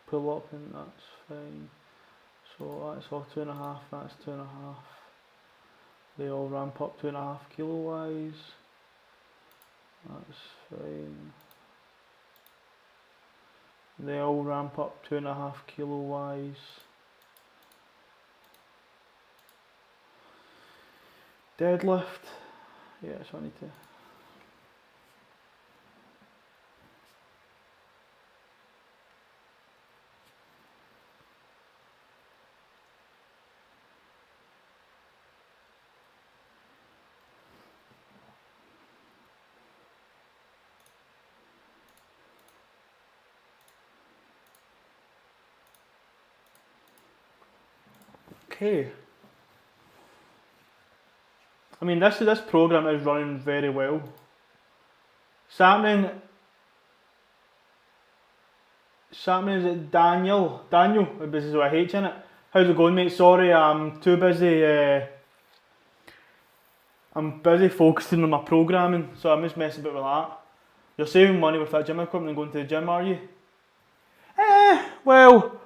Pull up and that's fine. So that's all 2.5, that's 2.5. They all ramp up 2.5 kilowise. That's fine. They all ramp up 2.5 kilowise. Deadlift. Yeah, so I need to. Okay. I mean, this program is running very well. Samson, is it Daniel? Daniel, this is with a H in it. How's it going, mate? Sorry, I'm too busy. I'm busy focusing on my programming, so I'm just messing about with that. You're saving money with that gym equipment and going to the gym, are you? Well,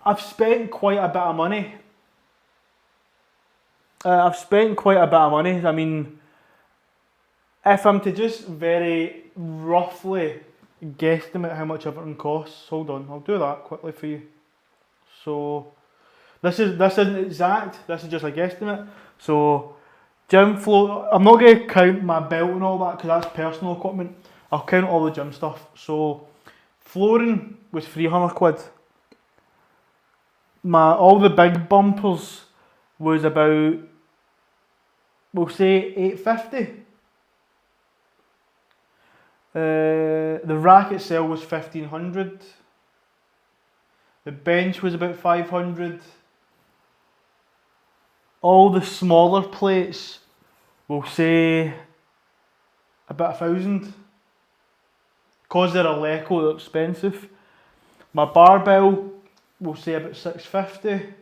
I've spent quite a bit of money. I mean, if I'm to just very roughly guesstimate how much everything costs, hold on, I'll do that quickly for you. So, this isn't exact, this is just a guesstimate. So, gym floor, I'm not going to count my belt and all that because that's personal equipment. I'll count all the gym stuff. So, flooring was 300 quid. All the big bumpers was about, we'll say 850. The rack itself was 1500. The bench was about 500. All the smaller plates, we'll say about 1,000. Because they're Eleco, they're expensive. My barbell, we'll say about 650.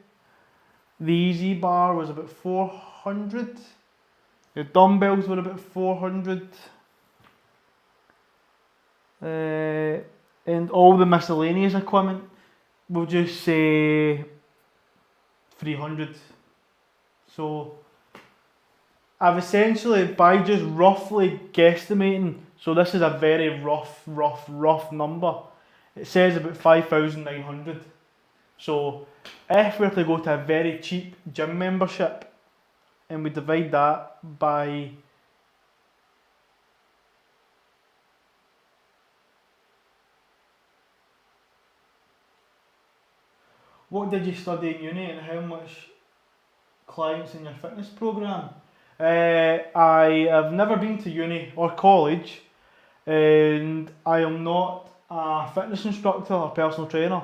The Easy Bar was about 400. The dumbbells were about 400. And all the miscellaneous equipment, we'll just say 300. So I've essentially, by just roughly guesstimating, so this is a very rough number, it says about 5,900. So if we were to go to a very cheap gym membership and we divide that by what did you study in uni and how much clients in your fitness program? I have never been to uni or college, and I am not a fitness instructor or personal trainer.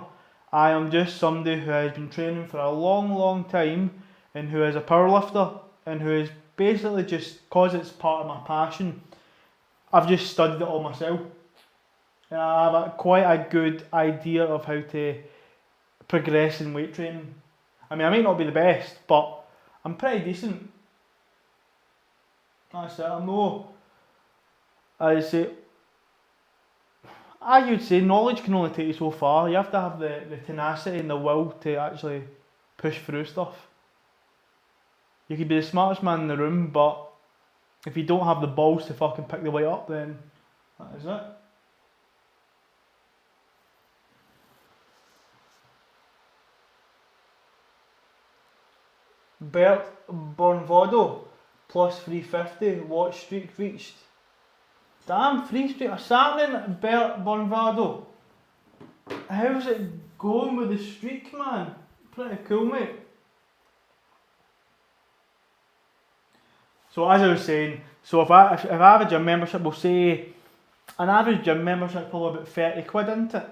I am just somebody who has been training for a long time and who is a powerlifter and who is basically just, because it's part of my passion, I've just studied it all myself. I have quite a good idea of how to progress in weight training. I mean, I might not be the best, but I'm pretty decent. That's it. I'm no. I would say knowledge can only take you so far. You have to have the tenacity and the will to actually push through stuff. You could be the smartest man in the room, but if you don't have the balls to fucking pick the weight up, then that is it. Bert Bonvado plus 350. What streak reached? Damn, 3 streak. What's happening, Bert Bonvado? How's it going with the streak, man? Pretty cool, mate. So as I was saying, so if I have a gym membership, we'll say an average gym membership probably about 30 quid, isn't it?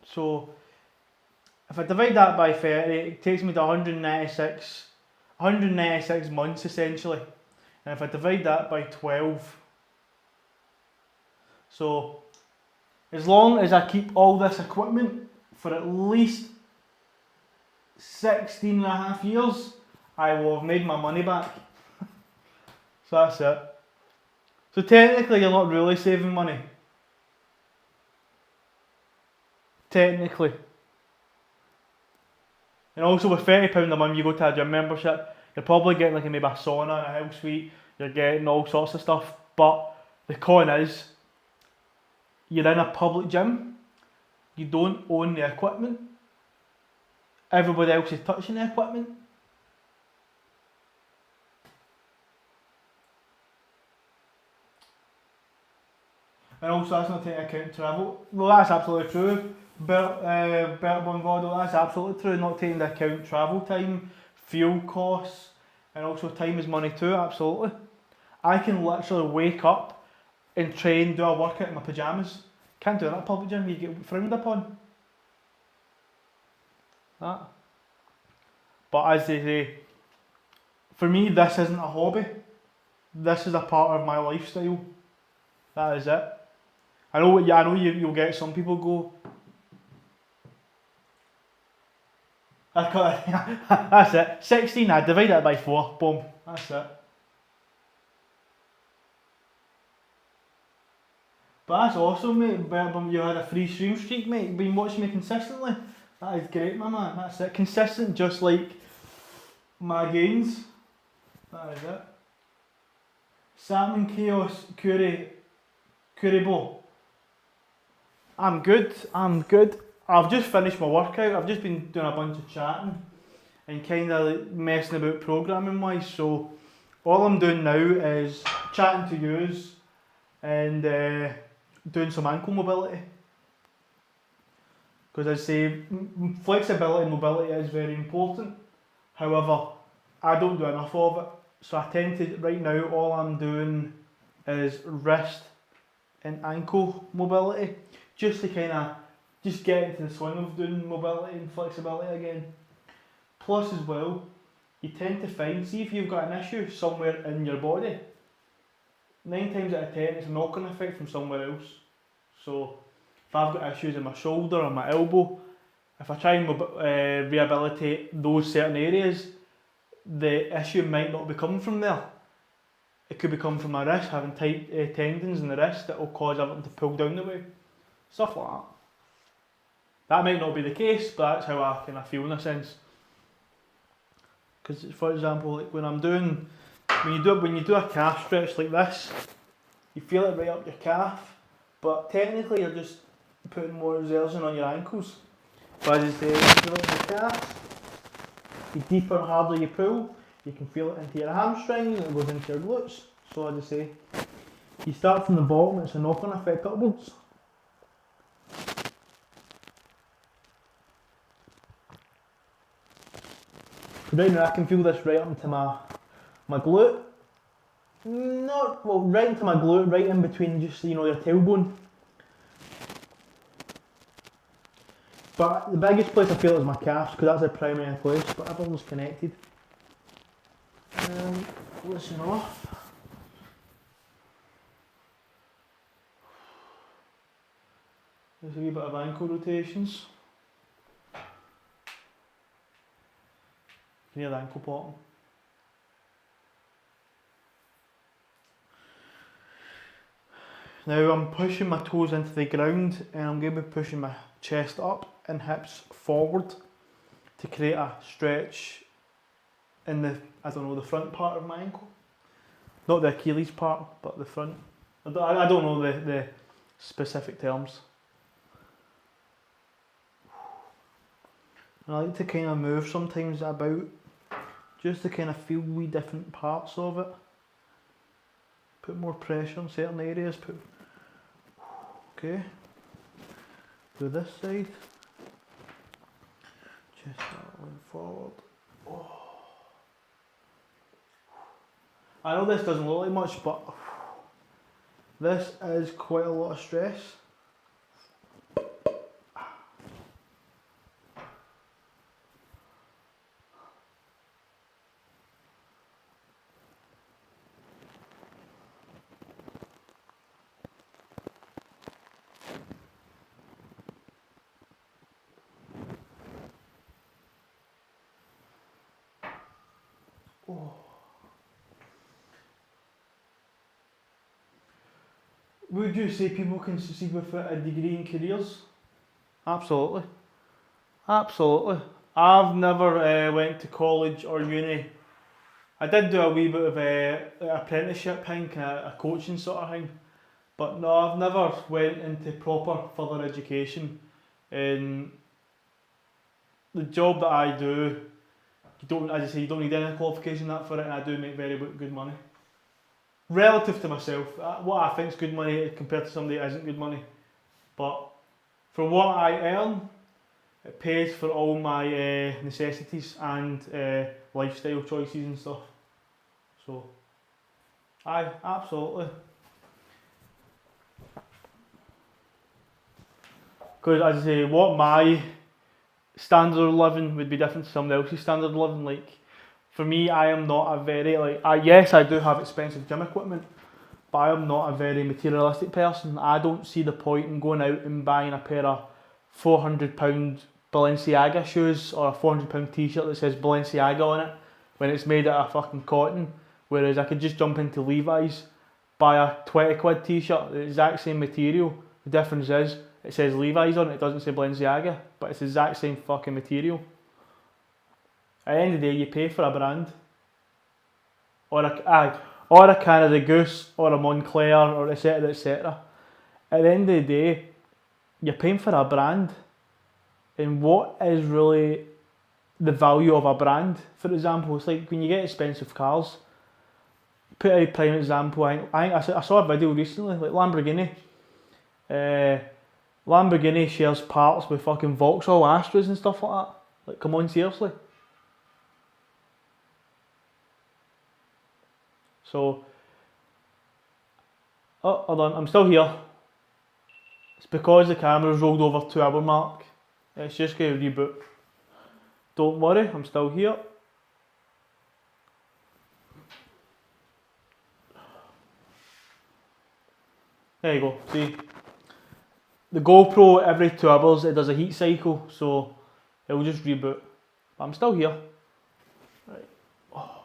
So if I divide that by 30, it takes me to 196 months essentially. And if I divide that by 12, so As long as I keep all this equipment for at least 16 and a half years, I will have made my money back. So that's it. So technically you're not really saving money. Technically. And also with £30 a month you go to a gym membership, you're probably getting like maybe a sauna and a health suite, you're getting all sorts of stuff, but the con is, you're in a public gym, you don't own the equipment, everybody else is touching the equipment. And also that's not taking account travel. Well, that's absolutely true. Bert Bonvado, that's absolutely true. Not taking into account travel time, fuel costs, and also time is money too, absolutely. I can literally wake up and train, do a workout in my pyjamas. Can't do that at a public gym, you get frowned upon. That. But as they say, for me this isn't a hobby. This is a part of my lifestyle. That is it. I know you'll get some people go, that's it, 16, I divide it by 4, boom, that's it. But that's awesome, mate. You had a free stream streak, mate. You've been watching me consistently. That is great, my man. That's it. Consistent, just like my gains. That is it. Salmon Chaos Kuribo. I'm good. I've just finished my workout. I've just been doing a bunch of chatting and kind of like messing about programming wise. So all I'm doing now is chatting to yous and doing some ankle mobility. Because I say flexibility and mobility is very important. However, I don't do enough of it. So I tend to, right now, all I'm doing is wrist and ankle mobility. Just to kind of, just get into the swing of doing mobility and flexibility again. Plus as well, you tend to find, see if you've got an issue somewhere in your body, 9 times out of 10 it's a knock-on effect from somewhere else. So if I've got issues in my shoulder or my elbow, if I try and rehabilitate those certain areas, the issue might not be coming from there. It could be coming from my wrist, having tight tendons in the wrist that will cause everything to pull down the way. Stuff like that. That might not be the case, but that's how I kind of feel in a sense. Because for example, like when you do a calf stretch like this, you feel it right up your calf, but technically you're just putting more exertion on your ankles. But as I say, you feel it in your calves, the deeper and harder you pull, you can feel it into your hamstrings and it goes into your glutes. So as I say, you start from the bottom, it's a knock-on effect upwards. Right now I can feel this right up into my glute. Right into my glute, right in between just, your tailbone. But the biggest place I feel is my calves, because that's the primary place, but everyone's connected. Listen off. There's a wee bit of ankle rotations. Near the ankle bottom. Now I'm pushing my toes into the ground and I'm going to be pushing my chest up and hips forward to create a stretch in the front part of my ankle. Not the Achilles part, but the front. I don't know the specific terms. And I like to kind of move sometimes about, just to kind of feel wee different parts of it. Put more pressure on certain areas. Okay. Do this side. Chest going forward. Oh. I know this doesn't look like much, but this is quite a lot of stress. Would you say people can succeed with a degree in careers? Absolutely. Absolutely. I've never went to college or uni. I did do a wee bit of apprenticeship thing, kind of a coaching sort of thing. But no, I've never went into proper further education. And the job that I do, you don't, as I say, you don't need any qualification that for it, and I do make very good money. Relative to myself, what I think is good money compared to somebody that isn't good money. But for what I earn, it pays for all my necessities and lifestyle choices and stuff. So, aye, absolutely. Because as I say, what my standard of living would be different to somebody else's standard of living. Like, for me, I am not a very, yes, I do have expensive gym equipment, but I am not a very materialistic person. I don't see the point in going out and buying a pair of £400 Balenciaga shoes or a £400 t-shirt that says Balenciaga on it when it's made out of fucking cotton, whereas I could just jump into Levi's, buy a 20 quid t-shirt, the exact same material. The difference is it says Levi's on it, it doesn't say Balenciaga, but it's the exact same fucking material. At the end of the day, you pay for a brand, or a Canada Goose, or a Moncler, or etc, etc. At the end of the day, you're paying for a brand, and what is really the value of a brand? For example, it's like when you get expensive cars. Put a prime example. I saw a video recently, like Lamborghini. Lamborghini shares parts with fucking Vauxhall Astras and stuff like that. Like, come on, seriously. So, oh, hold on, I'm still here. It's because the camera's rolled over 2 hour mark. It's just going to reboot. Don't worry, I'm still here. There you go, see. The GoPro, every 2 hours, it does a heat cycle, so it will just reboot. But I'm still here. Right. Oh.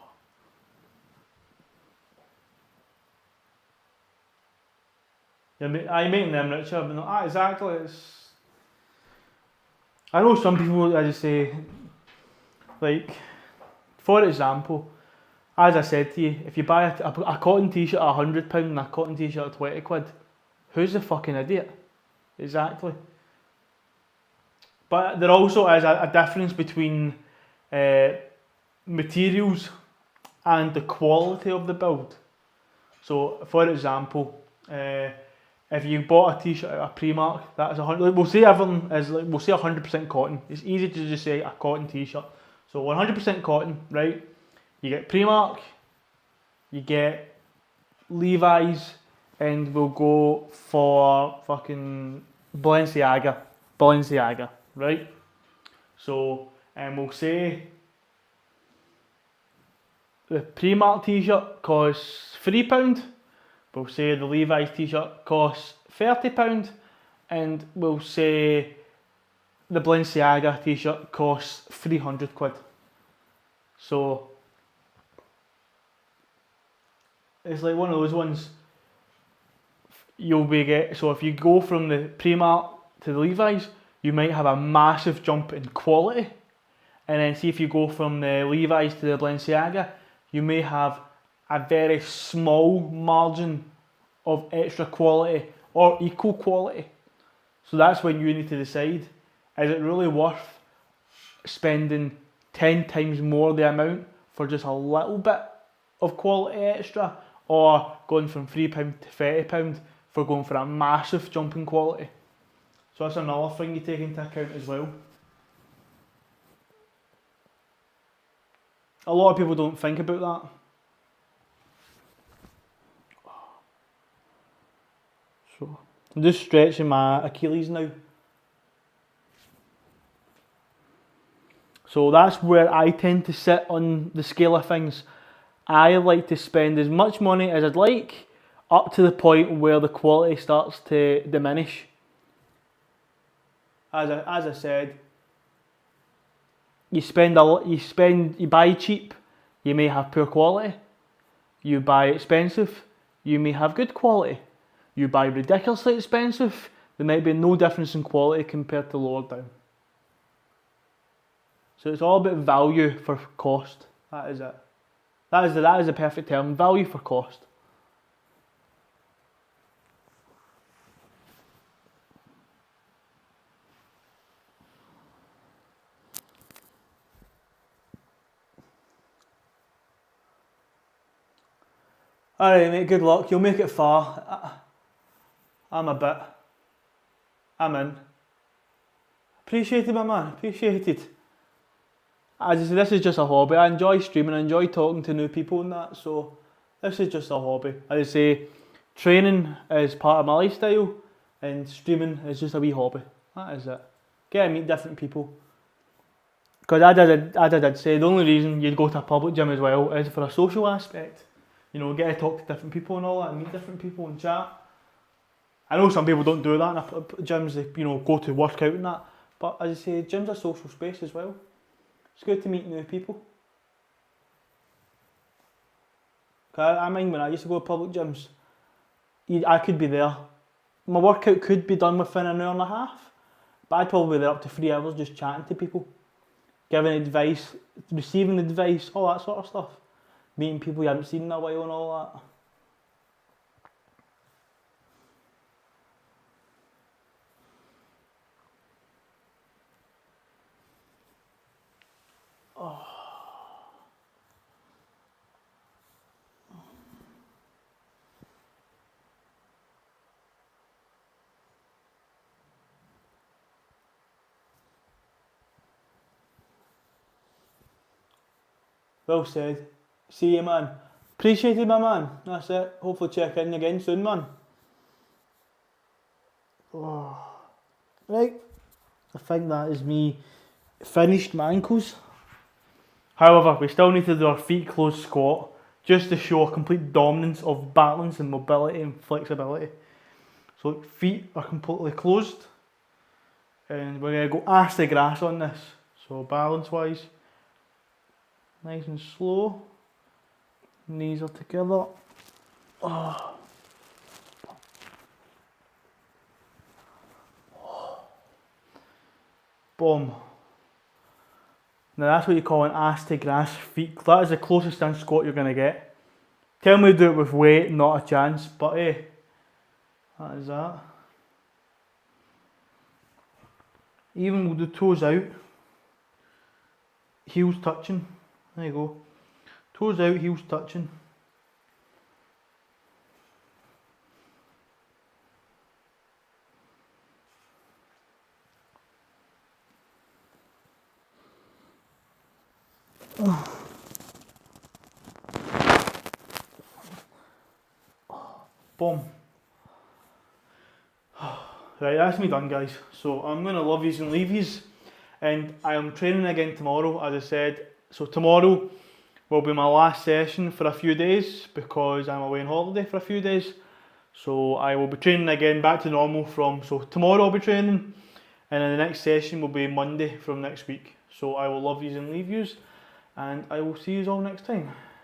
Yeah, I'm making them richer, but not exactly. I know some people, as I say, like, for example, as I said to you, if you buy a cotton t-shirt at £100 and a cotton t-shirt at 20 quid, who's the fucking idiot? Exactly. But there also is a difference between materials and the quality of the build. So, for example, if you bought a t-shirt at a Primark, that's 100. We'll say everything is we'll say 100% cotton. It's easy to just say a cotton t-shirt. So 100% cotton, right? You get Primark, you get Levi's, and we'll go for fucking Balenciaga, right? So, we'll say the Primark t-shirt costs £3. We'll say the Levi's t-shirt costs £30, and we'll say the Balenciaga t-shirt costs 300 quid. So it's like one of those ones. So if you go from the Primark to the Levi's, you might have a massive jump in quality, and then see if you go from the Levi's to the Balenciaga, you may have a very small margin of extra quality or equal quality. So that's when you need to decide, is it really worth spending 10 times more the amount for just a little bit of quality extra, or going from £3 to £30 for going for a massive jump in quality? So that's another thing you take into account as well. A lot of people don't think about that. So I'm just stretching my Achilles now. So that's where I tend to sit on the scale of things. I like to spend as much money as I'd like, up to the point where the quality starts to diminish. As I said, you buy cheap, You may have poor quality. You buy expensive. You may have good quality. You buy ridiculously expensive. There might be no difference in quality compared to lower down. So it's all about value for cost. That is it. That is the perfect term. Value for cost. Alright mate, good luck. You'll make it far. I'm in. Appreciated, my man. Appreciated. This is just a hobby. I enjoy streaming. I enjoy talking to new people and that. So this is just a hobby. As I say, training is part of my lifestyle, and streaming is just a wee hobby. That is it. Get to meet different people. Because I did say the only reason you'd go to a public gym as well is for a social aspect. You know, get to talk to different people and all that, and meet different people and chat. I know some people don't do that in gyms, they, you know, go to work out and that. But as I say, gym's a social space as well. It's good to meet new people. I mind when I used to go to public gyms, I could be there. My workout could be done within an hour and a half, but I'd probably be there up to 3 hours just chatting to people, giving advice, receiving advice, all that sort of stuff. Meeting people you haven't seen in a while and all that. Well said. See you, man. Appreciated, my man. That's it. Hopefully check in again soon, man. Oh. Right. I think that is me finished my ankles. However, we still need to do our feet closed squat just to show a complete dominance of balance and mobility and flexibility. So feet are completely closed, and we're going to go ass to grass on this. So balance wise, nice and slow. Knees are together. Oh. Boom. Now that's what you call an ass to grass feet. That is the closest stand squat you're going to get. Tell me to do it with weight, not a chance, but hey, that is that. Even with the toes out, heels touching. There you go. Toes out, heels touching. Boom. Right, that's me done, guys. So I'm going to love yous and leave yous. And I am training again tomorrow, as I said. So tomorrow will be my last session for a few days because I'm away on holiday for a few days. So I will be training again back to normal so tomorrow I'll be training. And then the next session will be Monday from next week. So I will love yous and leave yous. And I will see yous all next time.